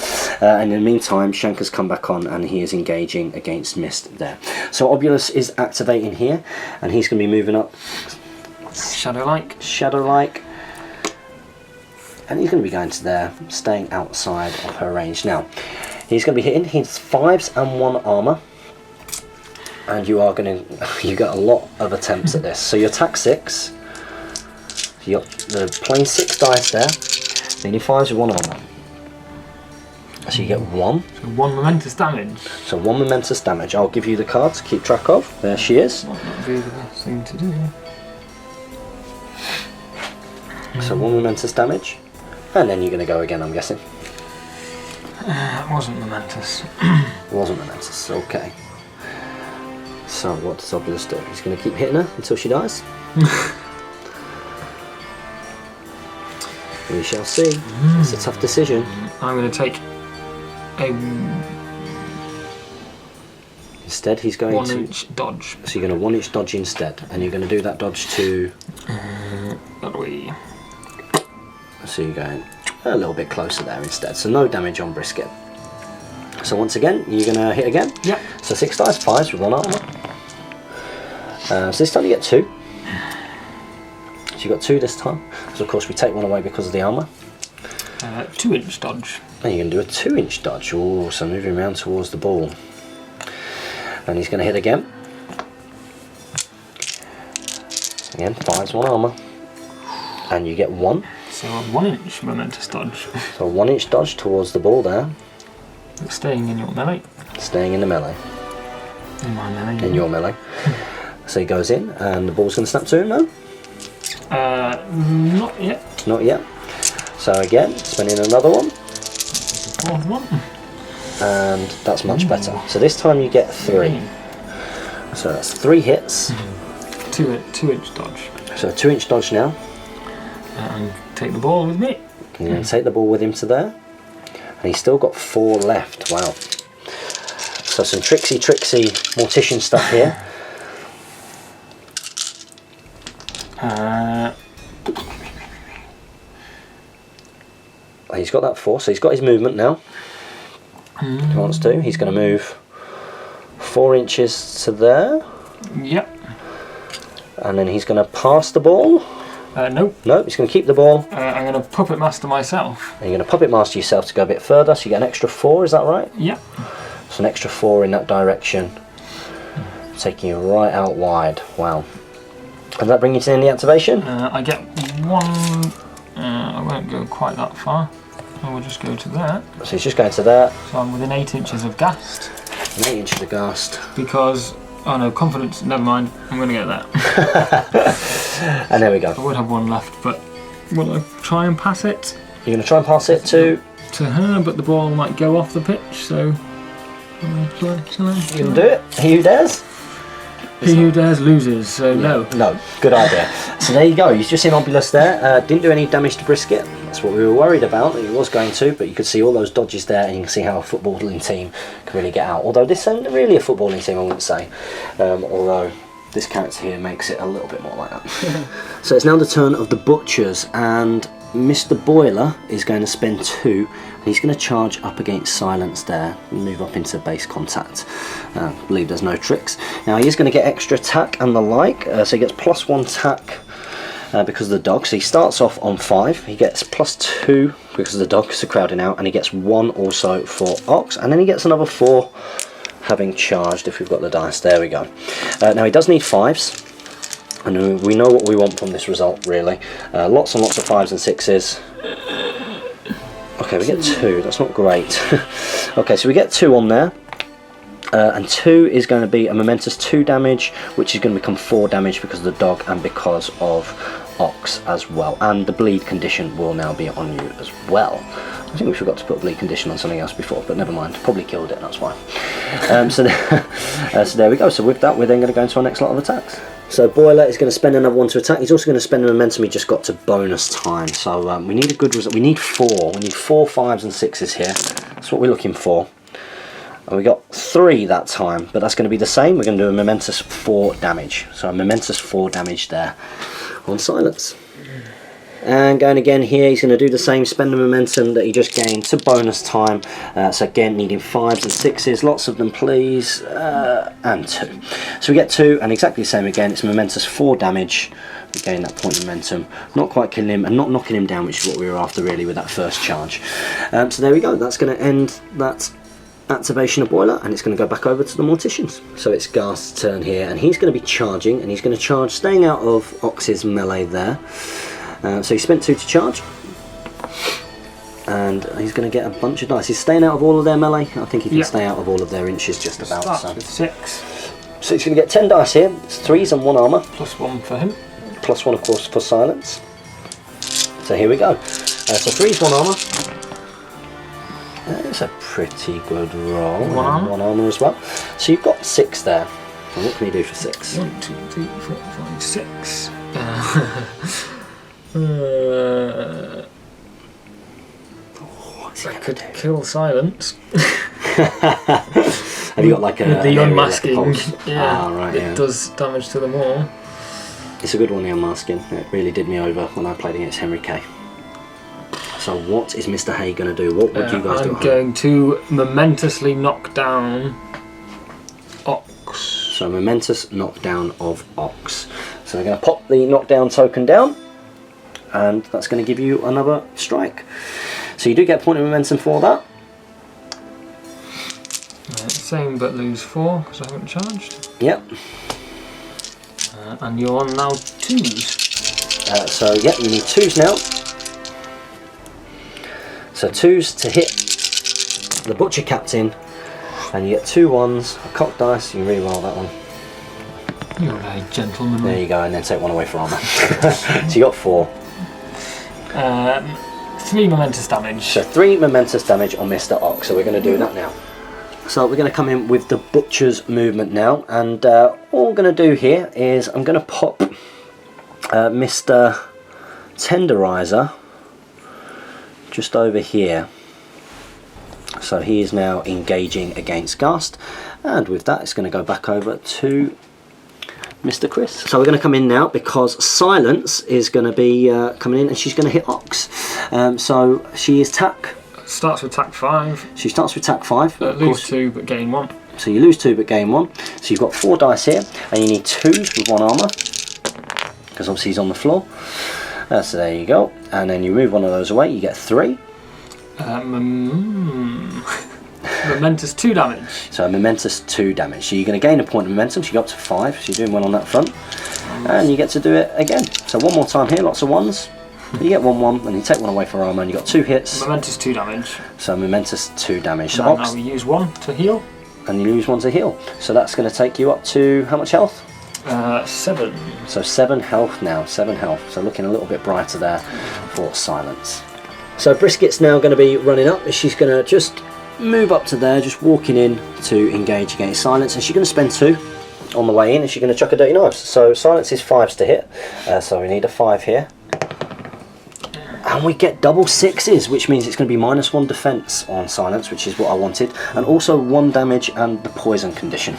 And in the meantime, Shanker's come back on and he is engaging against Mist there. So Obulus is activating here and he's going to be moving up. Shadow-like. And he's going to be going to there, staying outside of her range. Now, he's going to be hitting his 5s and 1 armour. And you are going to, you get a lot of attempts at this. So you attack 6. You got the plain 6 dice there. Then your 5s with 1 armour. So you get 1. So 1 momentous damage. So 1 momentous damage. I'll give you the card to keep track of. There she is. Might not be the best thing to do. So 1 momentous damage. And then you're going to go again, I'm guessing. It wasn't momentous. It wasn't momentous, okay. So what does Obulus do? He's going to keep hitting her until she dies. We shall see. It's a tough decision. I'm going to take a Instead he's going 1-inch dodge. So you're going to 1-inch dodge instead. And you're going to do that dodge to... That way. So you're going a little bit closer there instead. So no damage on Brisket. So once again, you're going to hit again. Yep. So 6 dice, 5s with 1 armour. So this time you get 2. So you got 2 this time. So of course we take 1 away because of the armour. 2-inch dodge. And you're going to do a 2-inch dodge. Oh, so moving around towards the ball. And he's going to hit again. Again, 5s, 1 armour. And you get 1. So a 1-inch momentous dodge. So a 1-inch dodge towards the ball there. Staying in your melee. Staying in the melee. In my melee. In your melee. So he goes in and the ball's going to snap to him now? Not yet. Not yet. So again, spending another 1. 4th one. And that's much better. So this time you get 3. So that's 3 hits. 2-inch dodge. So a 2-inch dodge now. And take the ball with me. You're going to take the ball with him to there. And he's still got 4 left. Wow. So some tricksy Mortician stuff here. He's got that 4, so he's got his movement now. If he wants to. He's going to move 4 inches to there. Yep. And then he's going to pass the ball. Nope. No, he's going to keep the ball. I'm going to puppet master myself. And you're going to puppet master yourself to go a bit further, so you get an extra 4, is that right? Yep. So an extra 4 in that direction. Taking you right out wide. Wow. Does that bring you to the end of the activation? I get 1... I won't go quite that far. I will just go to that. So he's just going to there. So I'm within 8 inches of Ghast. 8 inches of Ghast. Because... Oh no, confidence, never mind. I'm going to get that. And there we go. I would have 1 left, but will I try and pass it? You're going to try and pass it to... to her, but the ball might go off the pitch, so... You can do it. He who dares? He who dares loses, so no. No, good idea. So there you go, he's just in Obulus there. Didn't do any damage to Brisket. That's what we were worried about, that he was going to, but you could see all those dodges there, and you can see how a footballing team can really get out. Although this isn't really a footballing team, I wouldn't say. Although this character here makes it a little bit more like that. So it's now the turn of the Butchers, and Mr. Boiler is going to spend 2, and he's going to charge up against Silence there, move up into base contact. I believe there's no tricks. Now he is going to get extra attack and the like, so he gets +1 attack because of the dog. So he starts off on 5, he gets +2 because of the dog, because of crowding out, and he gets 1 also for Ox, and then he gets another 4 having charged if we've got the dice. There we go. Now he does need 5s. And we know what we want from this result, really. Lots and lots of 5s and 6s. Okay, we get 2. That's not great. Okay, so we get 2 on there. And 2 is going to be a momentous 2 damage, which is going to become 4 damage because of the dog and because of Ox as well. And the bleed condition will now be on you as well. I think we forgot to put a bleed condition on something else before, but never mind. Probably killed it, that's fine. So there we go. So with that, we're then going to go into our next lot of attacks. So Boiler is going to spend another 1 to attack. He's also going to spend the momentum he just got to bonus time. So we need a good result. We need 4. We need 4 5s and 6s here. That's what we're looking for. And we got 3 that time, but that's going to be the same. We're going to do a momentous 4 damage. So a momentous 4 damage there on Silence. And going again here, he's going to do the same, spend the momentum that he just gained to bonus time. So again, needing 5s and 6s, lots of them please, and 2. So we get 2, and exactly the same again, it's momentous 4 damage. We gain that point of momentum, not quite killing him, and not knocking him down, which is what we were after really with that first charge. So there we go, that's going to end that activation of Boiler, and it's going to go back over to the Morticians. So it's Ghast's turn here, and he's going to be charging, and he's going to charge, staying out of Ox's melee there. So he spent 2 to charge, and he's going to get a bunch of dice. He's staying out of all of their melee. I think he can stay out of all of their inches just about. Starts with 6. So he's going to get 10 dice here. It's 3s and 1 armour. +1 for him. +1 of course for Silence. So here we go. So 3s, 1 armour. That's a pretty good roll. 1 armour as well. So you've got 6 there. So what can you do for 6? 1, 2, 3, 4, 5, 6. I could kill Silence. Have you got like a the unmasking? Like yeah, right, it does damage to them all. It's a good one, the unmasking. It really did me over when I played against Henry K. So what is Mr. Hay going to do? What would you guys do? I'm going to momentously knock down Ox. So momentous knockdown of Ox. So we're going to pop the knockdown token down, and that's going to give you another strike. So you do get a point of momentum for that. Same, but lose 4 because I haven't charged. Yep. And you're on now 2s. So yeah, you need 2s now. So 2s to hit the Butcher Captain, and you get 2 1s, a cocked dice, you can re-roll that one. You're very gentleman. There you go, and then take 1 away for armour. So you got 4. 3 momentous damage. So 3 momentous damage on Mr. Ox, so we're going to do that now. So we're going to come in with the Butcher's movement now, and all we're going to do here is I'm going to pop Mr. Tenderizer just over here. So he is now engaging against Ghast, and with that it's going to go back over to Mr. Chris. So we're going to come in now because Silence is going to be coming in, and she's going to hit Ox. So she is tack. Starts with tack 5. She starts with tack 5. Lose 2 but gain 1. So you lose 2 but gain 1. So you've got 4 dice here, and you need 2s with 1 armour, because obviously he's on the floor. So there you go. And then you move one of those away, you get 3. Momentous 2 damage. So a momentous 2 damage. So you're going to gain a point of momentum, so you go up to 5, so you're doing well on that front. And you get to do it again. So 1 more time here, lots of 1s. You get 1 1, and you take 1 away for armour, and you got 2 hits. Momentous 2 damage. So momentous 2 damage. So now we use 1 to heal. And you lose 1 to heal. So that's going to take you up to how much health? 7. So 7 health now, 7 health. So looking a little bit brighter there for Silence. So Brisket's now going to be running up. She's going to just move up to there, just walking in to engage against Silence, and she's going to spend 2 on the way in, and she's going to chuck a Dirty Knives. So Silence is 5s to hit, so we need a 5 here. And we get double 6s, which means it's going to be -1 defense on Silence, which is what I wanted, and also 1 damage and the poison condition.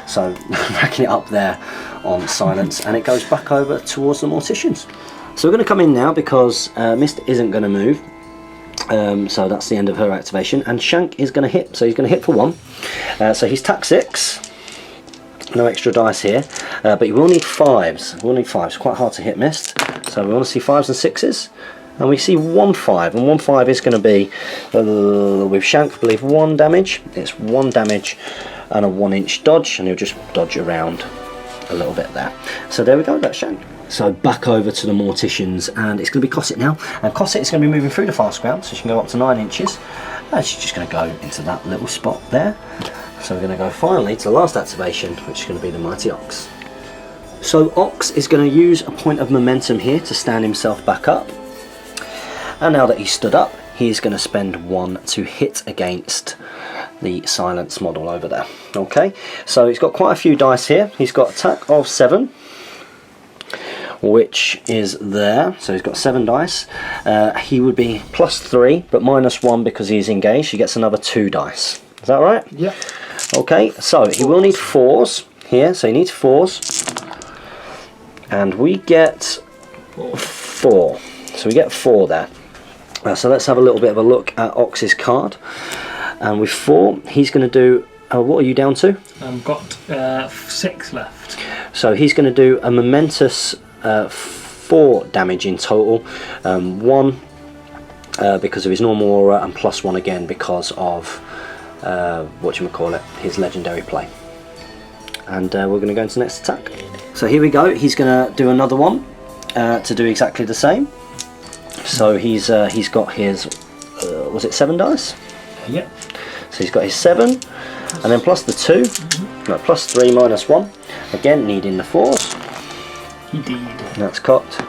So racking it up there on Silence, and it goes back over towards the Morticians. So we're going to come in now because Mist isn't going to move, so that's the end of her activation, and Shank is going to hit, so he's going to hit for 1. So he's tack 6, no extra dice here, but you will need 5s. We'll need 5s, quite hard to hit Mist, so we want to see 5s and 6s. And we see 1 5, and 1 5 is going to be, with Shank, I believe, 1 damage. It's 1 damage and a 1-inch dodge, and he'll just dodge around a little bit there. So there we go, that's Shank. So back over to the Morticians, and it's going to be Cosset now. And Cosset is going to be moving through the fast ground, so she can go up to 9 inches. And she's just going to go into that little spot there. So we're going to go finally to the last activation, which is going to be the Mighty Ox. So Ox is going to use a point of momentum here to stand himself back up. And now that he's stood up, he's going to spend 1 to hit against the Silence model over there. Okay, so he's got quite a few dice here. He's got attack of 7, which is there. So he's got 7 dice. He would be +3, but -1 because he's engaged. He gets another 2 dice. Is that right? Yeah. Okay, so he will need 4s here. So he needs 4s. And we get 4. So we get 4 there. So let's have a little bit of a look at Ox's card. And with 4, he's going to do, what are you down to? I've got 6 left. So he's going to do a momentous 4 damage in total. 1 because of his normal aura, and +1 again because of, his legendary play. And we're going to go into the next attack. So here we go, he's going to do another one to do exactly the same. So he's got his, was it 7 dice? Yeah. So he's got his 7, and then plus the 2, no, +3 -1. Again, needing the 4s. Indeed. That's cocked.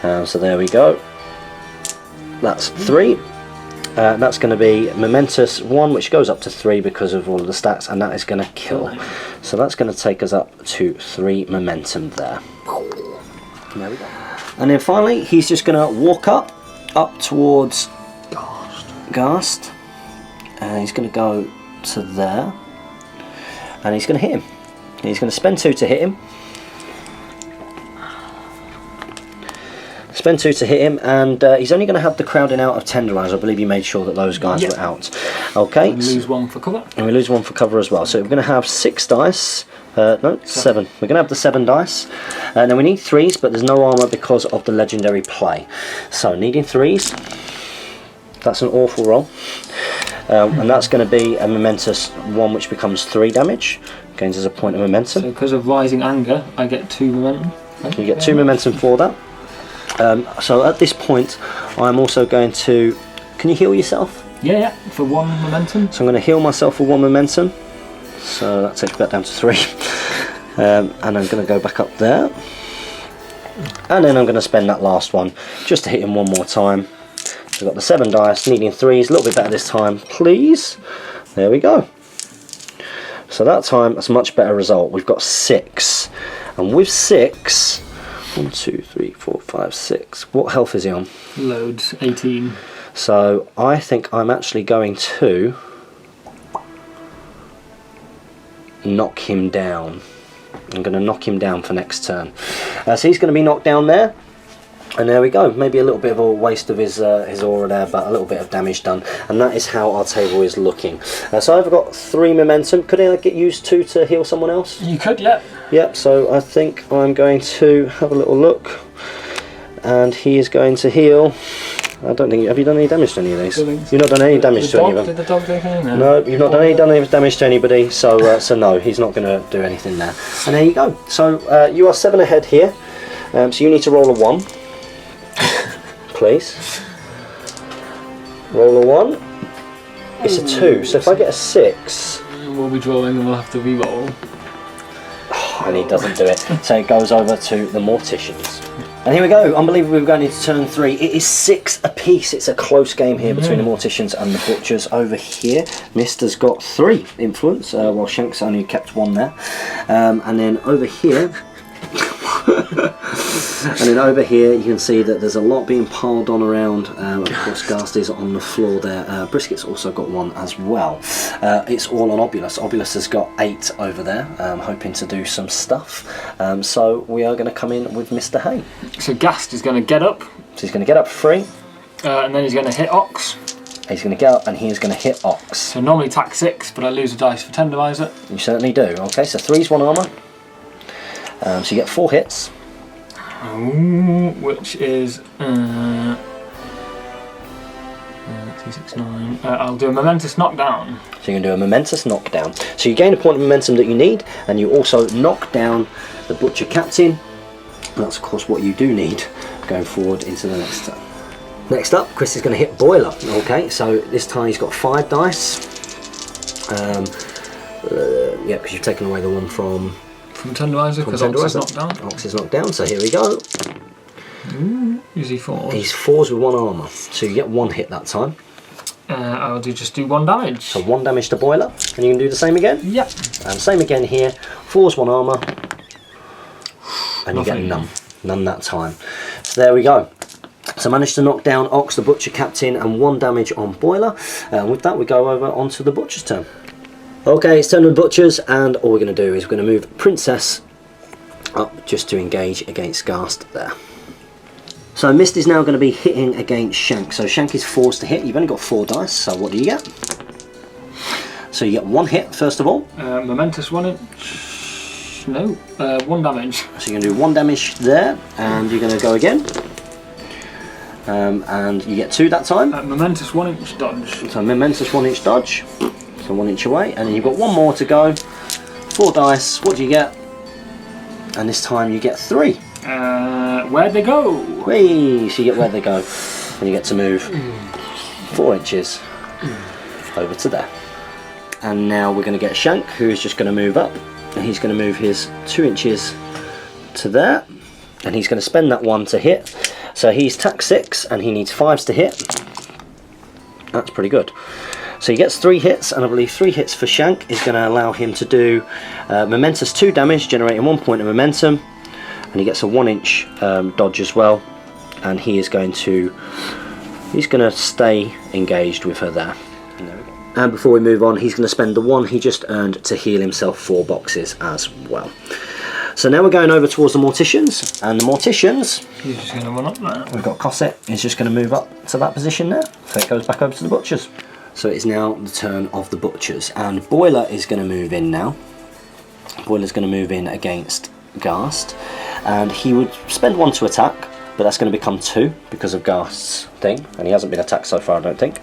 So there we go. That's 3. That's going to be momentous 1, which goes up to 3 because of all of the stats, and that is going to kill. So that's going to take us up to 3 momentum there. There we go. And then finally, he's just going to walk up towards Ghast, and he's going to go to there, and he's going to hit him. He's going to spend 2 to hit him. Spend 2 to hit him, and he's only going to have the crowding out of Tenderize. I believe you made sure that those guys were out. Okay. And we lose 1 for cover. And we lose 1 for cover as well. So we're going to have 6 dice. No, 7. We're going to have the 7 dice. Now we need 3s, but there's no armour because of the legendary play. So needing 3s. That's an awful roll. And that's going to be a momentous 1, which becomes 3 damage. Gains as a point of momentum. So because of rising anger, I get 2 momentum. You get 2 momentum for that. So at this point, I'm also going to... Can you heal yourself? Yeah, for 1 momentum. So I'm going to heal myself for 1 momentum. So that takes me back down to 3. And I'm going to go back up there. And then I'm going to spend that last one just to hit him 1 more time. So I've got the 7 dice, needing 3s, a little bit better this time, please. There we go. So that time, that's a much better result. We've got 6. And with 6... 1, 2, 3, 4, 5, 6. What health is he on? Loads, 18. So I think I'm actually going to knock him down. I'm going to knock him down for next turn. So he's going to be knocked down there. And there we go. Maybe a little bit of a waste of his aura there, but a little bit of damage done. And that is how our table is looking. So I've got 3 momentum. Could I get used 2 to heal someone else? You could, yeah. Yep, so I think I'm going to have a little look. And he is going to heal. I don't think... Have you done any damage to any of these? You've not done any damage to any of them. Did the dog do anything? No, you've not done any damage to anybody, so so no, he's not going to do anything there. And there you go. So you are 7 ahead here. So you need to roll a 1. Please. Roll a 1. It's a 2, so if I get a 6... We'll be drawing and we'll have to re-roll. And he doesn't do it. So it goes over to the Morticians. And here we go, unbelievably we're going into turn 3. It is 6 apiece. It's a close game here between the Morticians and the Butchers. Over here, Mister's got 3 influence, while Shank's only kept 1 there. And then over here, you can see that there's a lot being piled on around. Of course, Ghast is on the floor there. Brisket's also got 1 as well. It's all on Obulus. Obulus has got 8 over there, hoping to do some stuff. So we are going to come in with Mr. Hay. So Ghast is going to get up. So he's going to get up 3. And then he's going to hit Ox. He's going to get up and he's going to hit Ox. So normally attack 6, but I lose a dice for Tenderizer. You certainly do. Okay, so 3's 1 armour. So you get 4 hits. Which is 2, 6, 9. I'll do a momentous knockdown. So you can do a momentous knockdown. So you gain a point of momentum that you need, and you also knock down the Butcher Captain. And that's of course what you do need going forward into the next turn. Next up, Chris is going to hit Boiler. Okay, so this time he's got 5 dice. Yeah, because you've taken away the one from Tenderizer, because Ox is knocked down. Ox is knocked down, so here we go. Is he 4? He's 4s with 1 armour, so you get 1 hit that time. I'll just do 1 damage. So 1 damage to Boiler, and you can do the same again? Yep. And same again here, 4s 1 armour, and you get none. None that time. So there we go. So managed to knock down Ox, the Butcher Captain, and 1 damage on Boiler. With that we go over onto the Butcher's turn. Okay, it's turn to the Butchers, and all we're going to do is we're going to move Princess up just to engage against Ghast there. So Mist is now going to be hitting against Shank. So Shank is forced to hit. You've only got 4 dice, so what do you get? So you get 1 hit first of all. Momentous 1 inch. No, 1 damage. So you're going to do 1 damage there, and you're going to go again. And you get 2 that time. Momentous 1 inch dodge. So momentous 1 inch dodge. So 1 inch away, and then you've got 1 more to go. 4 dice. What do you get? And this time you get 3. Where'd they go? Whee! So you get where they go, and you get to move 4 inches over to there. And now we're going to get Shank, who is just going to move up, and he's going to move his 2 inches to there, and he's going to spend that 1 to hit. So he's tack 6, and he needs 5s to hit. That's pretty good. So he gets 3 hits, and I believe 3 hits for Shank is going to allow him to do momentous 2 damage, generating 1 point of momentum, and he gets a 1 inch dodge as well, and he's going to stay engaged with her there. And before we move on, he's going to spend the 1 he just earned to heal himself 4 boxes as well. So now we're going over towards the Morticians, and the Morticians, He's just going to run up there. we've got Cosset, he's just going to move up to that position there, so it goes back over to the Butchers. So it's now the turn of the Butchers, and Boiler is going to move in now. Boiler's going to move in against Ghast, and he would spend 1 to attack, but that's going to become 2 because of Ghast's thing, and he hasn't been attacked so far, I don't think.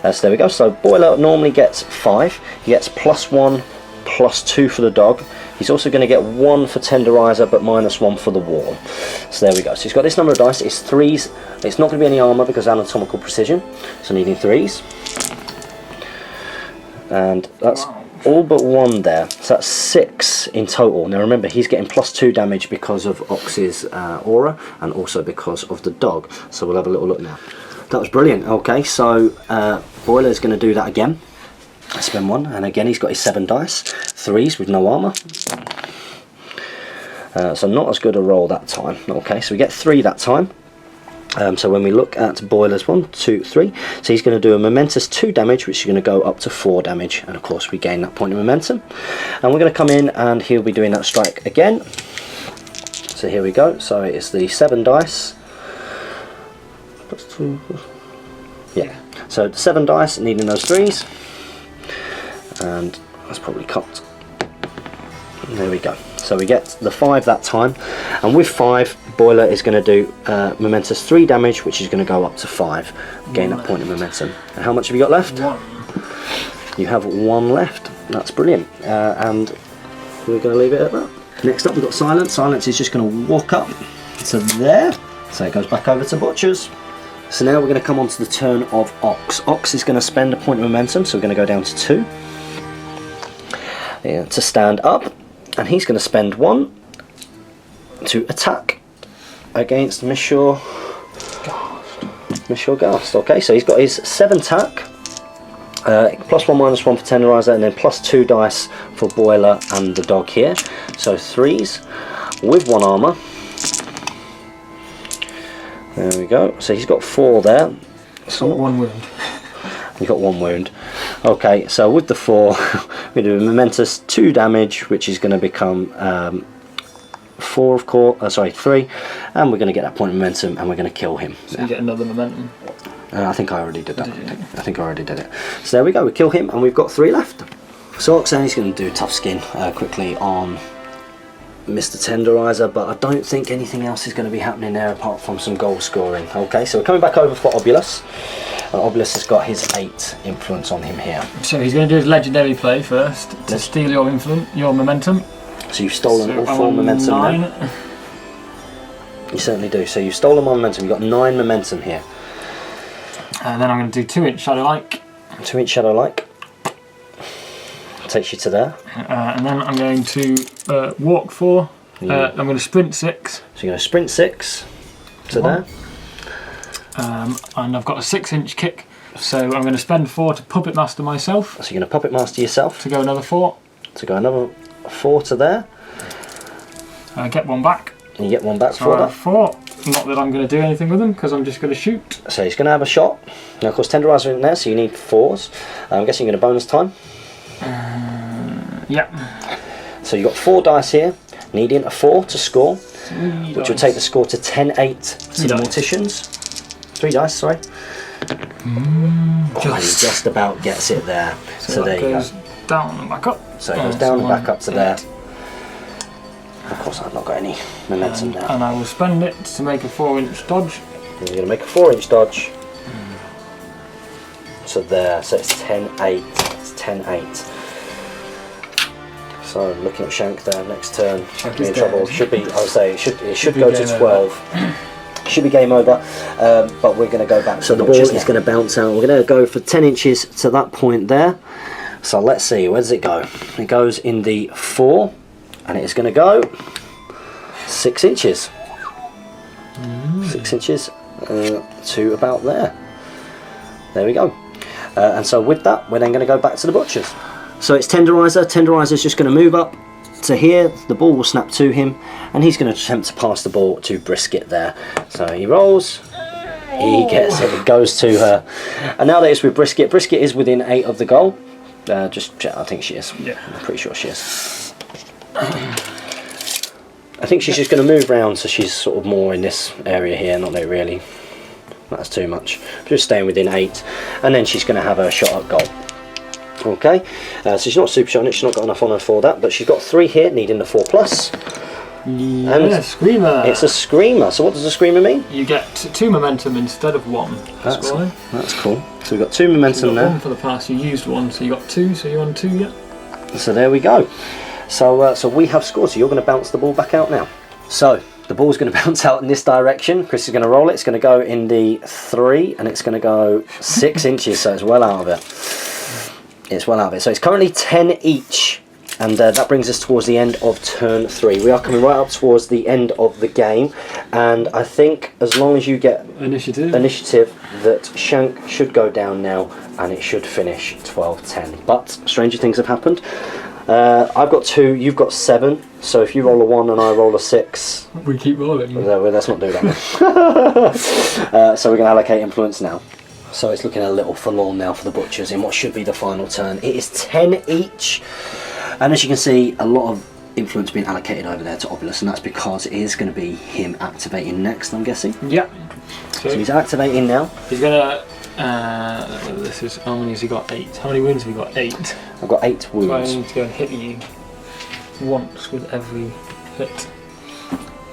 So there we go. So Boiler normally gets 5. He gets +1, +2 for the dog. He's also going to get 1 for Tenderizer, but -1 for the wall. So there we go. So he's got this number of dice. It's 3s. It's not going to be any armour because anatomical precision, so needing 3s. And that's all but 1 there, so that's 6 in total. Now remember, he's getting +2 damage because of Ox's aura, and also because of the dog. So we'll have a little look now. That was brilliant. Okay, so Boiler's going to do that again. Spend 1, and again he's got his 7 dice, 3s with no armour. So not as good a roll that time. Okay, so we get 3 that time. So when we look at Boiler's 1, 2, 3, so he's going to do a momentous 2 damage, which is going to go up to 4 damage, and of course we gain that point of momentum. And we're going to come in, and he'll be doing that strike again. So here we go. So it's the 7 dice. +2. Yeah. So 7 dice, needing those 3s, and that's probably cut. There we go. So we get the 5 that time, and with 5, Boiler is going to do momentous 3 damage, which is going to go up to 5, gain that point of momentum. And how much have you got left? 1. You have 1 left. That's brilliant. And we're going to leave it at that. Next up we've got Silence. Silence is just going to walk up to there, so it goes back over to Butchers. So now we're going to come on to the turn of Ox. Ox is going to spend a point of momentum, so we're going to go down to 2 to stand up, and he's going to spend 1 to attack against Monsieur Gast. Okay, so he's got his 7 tack, +1 -1 for tenderizer, and then +2 dice for boiler and the dog here. So 3s with 1 armor. There we go. So he's got 4 there. So 1 wound. He's got 1 wound. Okay, so with the 4, we do a momentous 2 damage, which is going to become 4 of course. 3, and we're going to get that point of momentum, and we're going to kill him. So you get another momentum. I think I already did that. I think I already did it. So there we go. We kill him, and we've got 3 left. So Oxane's going to do tough skin quickly on Mr. Tenderizer, but I don't think anything else is going to be happening there apart from some goal scoring. Okay, so we're coming back over for Obulus. Obulus has got his 8 influence on him here. So he's going to do his legendary play first to steal your momentum. So you've stolen all 4 momentum 9. now. You certainly do. So you've stolen my momentum. You've got 9 momentum here. And then I'm going to do 2-inch Shadow-like. 2-inch Shadow-like. Takes you to there. And then I'm going to walk 4. I'm going to sprint 6. So you're going to sprint 6 to there. And I've got a 6-inch kick. So I'm going to spend 4 to Puppet Master myself. So you're going to Puppet Master yourself. To go another 4. To go another 4 to there. Get 1 back. And you get 1 back So for I have that. 4. Not that I'm going to do anything with them, because I'm just going to shoot. So he's going to have a shot. Now of course Tenderizer in there, so you need 4s. I'm guessing you're going to bonus time. Yep. So you've got 4 dice here, needing a 4 to score, which will take the score to 10-8 to the Morticians. 3 dice, sorry. He just about gets it there. So there you go. Down and back up. So it goes down and back up to there. Of course I've not got any momentum now. And I will spend it to make a 4-inch dodge. And you're going to make a 4-inch dodge. So there, so it's 10-8. It's 10-8. So looking at Shank there, next turn, should be in trouble. Should be, I would say, it should go to 12. Should be game over, but we're going to go back. So the ball is going to bounce out. We're going to go for 10 inches to that point there. So let's see, where does it go? It goes in the 4, and it is going to go 6 inches. 6 inches to about there. There we go. And so with that, we're then going to go back to the butchers. So it's Tenderizer. Tenderizer's just going to move up to here. The ball will snap to him, and he's going to attempt to pass the ball to Brisket there. So he rolls. He gets it. It goes to her. And now that it's with Brisket, Brisket is within 8 of the goal. Just check. I think she is. Yeah. I'm pretty sure she is. I think she's just going to move round, so she's sort of more in this area here. Not that really. That's too much. Just staying within 8, and then she's going to have her shot at goal. Okay, so she's not super shot on it, she's not got enough on her for that, but she's got 3 here, needing the 4+. Yeah, and Screamer! It's a Screamer. So what does a Screamer mean? You get 2 momentum instead of 1. That's cool. So we've got 2 momentum there. 1 for the pass, you used 1, so you got 2, so you're on 2 yet. So there we go. So so we have scored, so you're going to bounce the ball back out now. So the ball's going to bounce out in this direction. Chris is going to roll it. It's going to go in the 3, and it's going to go 6 inches, so it's well out of it. It's well out of it. So it's currently 10 each, and that brings us towards the end of turn 3. We are coming right up towards the end of the game, and I think as long as you get initiative, that Shank should go down now, and it should finish 12-10. But stranger things have happened. I've got 2, you've got 7, so if you roll a 1 and I roll a 6... We keep rolling. Let's not do that. So we're going to allocate influence now. So it's looking a little forlorn now for the butchers in what should be the final turn. It is 10 each, and as you can see, a lot of influence being allocated over there to Obulus, and that's because it is going to be him activating next, I'm guessing. Yeah. So he's activating now. He's going to... this is, how many has he got? 8. How many wounds have you got? 8. I've got 8 wounds. So I need to go and hit you once with every hit,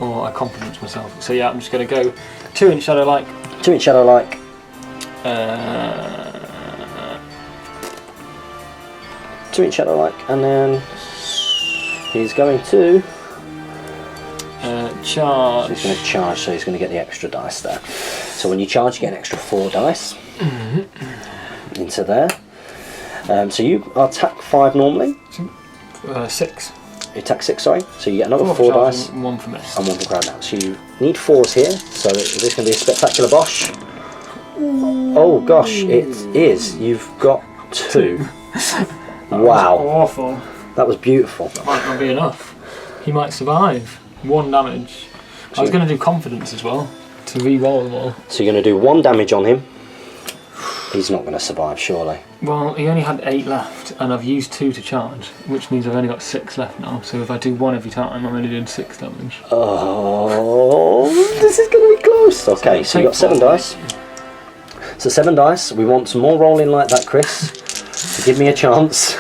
or I confidence myself. So yeah, I'm just going to go 2-inch Shadow-like. 2-inch Shadow-like. 2-inch Shadow-like, and then he's going to charge. So he's going to charge, so he's going to get the extra dice there. So when you charge, you get an extra 4 dice into there. So you attack 5 normally. 6. attack 6, sorry. So you get another 4 for dice. charging, 1 for miss. And 1 for crowd now. So you need 4s here. So is this going to be a spectacular bosh? Oh gosh, it is. You've got 2. Wow. Awful. That was beautiful. That might not be enough. He might survive. 1 damage. I was going to do confidence as well, to re-roll them all. So you're going to do 1 damage on him. He's not going to survive, surely. Well, he only had 8 left, and I've used 2 to charge, which means I've only got 6 left now. So if I do 1 every time, I'm only doing 6 damage. Oh, this is going to be close. Okay, so you've got 7 dice. So 7 dice. We want some more rolling like that, Chris. So give me a chance.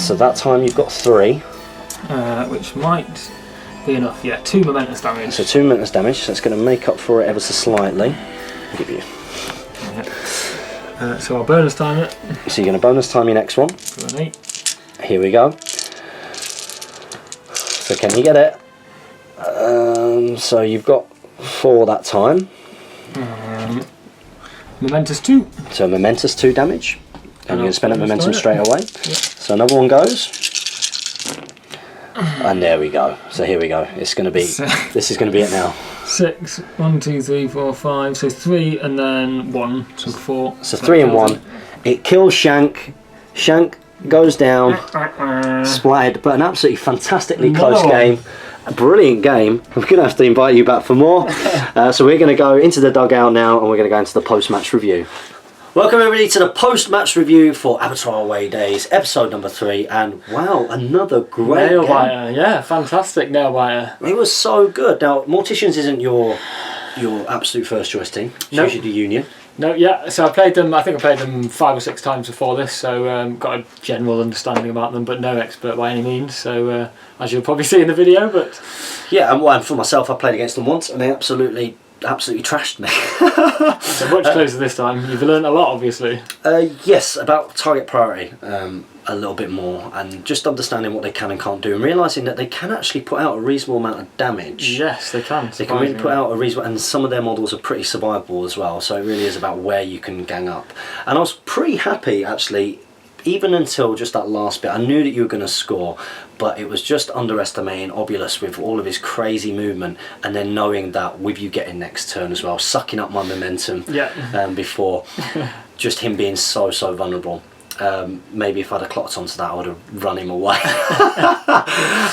So that time you've got 3. Which might be enough. Yeah, 2 momentous damage. So 2 momentous damage. So it's going to make up for it ever so slightly. I'll give you. So I'll bonus time it. So you're going to bonus time your next one. For an 8. Here we go. So can you get it? So you've got 4 that time. Momentous 2. So momentous 2 damage. And you're going to spend that momentum straight away. Yep. So another one goes. And there we go. So here we go. It's going to be. This is going to be it now. 6. 1, 2, 3, 4, 5. So 3 and then 1. So 4. So 3 and 1. It kills Shank. Shank goes down. Splattered. But an absolutely fantastically close game. A brilliant game. We're going to have to invite you back for more. So we're going to go into the dugout now, and we're going to go into the post-match review. Welcome everybody to the post-match review for Abattoir Away Days, episode number 3, and wow, another great Nail game. biter, yeah, fantastic nail biter. It was so good. Now, Morticians isn't your absolute first choice team. It's Nope. usually the Union. No, yeah, so I played them, I think I played them 5 or 6 times before this, so got a general understanding about them, but no expert by any means, so as you'll probably see in the video, but... Yeah, and for myself, I played against them once, and they absolutely trashed me. So much closer this time. You've learned a lot, obviously. Yes, about target priority a little bit more, and just understanding what they can and can't do, and realising that they can actually put out a reasonable amount of damage. Yes, they can. They can really put out a reasonable, and some of their models are pretty survivable as well, so it really is about where you can gang up. And I was pretty happy, actually, even until just that last bit. I knew that you were going to score, but it was just underestimating Obulus with all of his crazy movement, and then knowing that with you getting next turn as well, sucking up my momentum before, just him being so vulnerable. Maybe if I'd have clocked onto that, I would have run him away.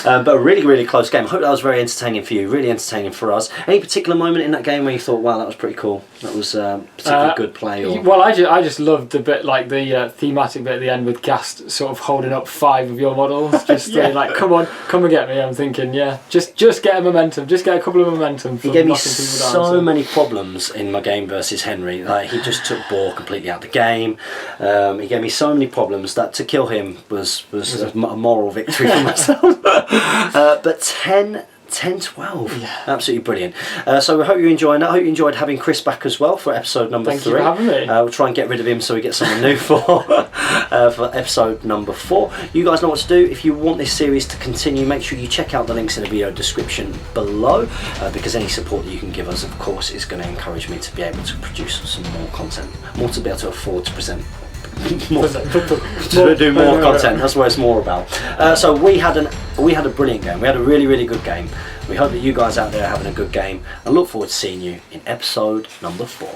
But a really close game. I hope that was very entertaining for you, really entertaining for us. Any particular moment in that game where you thought, wow, that was pretty cool, that was particularly good play? Or... Well, I just loved the bit, like the thematic bit at the end with Gast sort of holding up 5 of your models, just saying like, come on, come and get me. I'm thinking, yeah, just get a momentum, just get a couple of momentum. He gave me so many problems in my game versus Henry. Like, he just took ball completely out of the game. He gave me so many problems that to kill him was a moral victory for myself. But 10-12, absolutely brilliant. So we hope you're enjoying that. I hope you enjoyed having Chris back as well for episode number 3. Thank you for having me. We'll try and get rid of him so we get someone new for episode number 4. You guys know what to do. If you want this series to continue, make sure you check out the links in the video description below, because any support that you can give us, of course, is going to encourage me to be able to produce some more content, more to be able to afford to present. To do more content. That's what it's more about. So we had a brilliant game. We had a really good game. We hope that you guys out there are having a good game, and look forward to seeing you in episode number 4.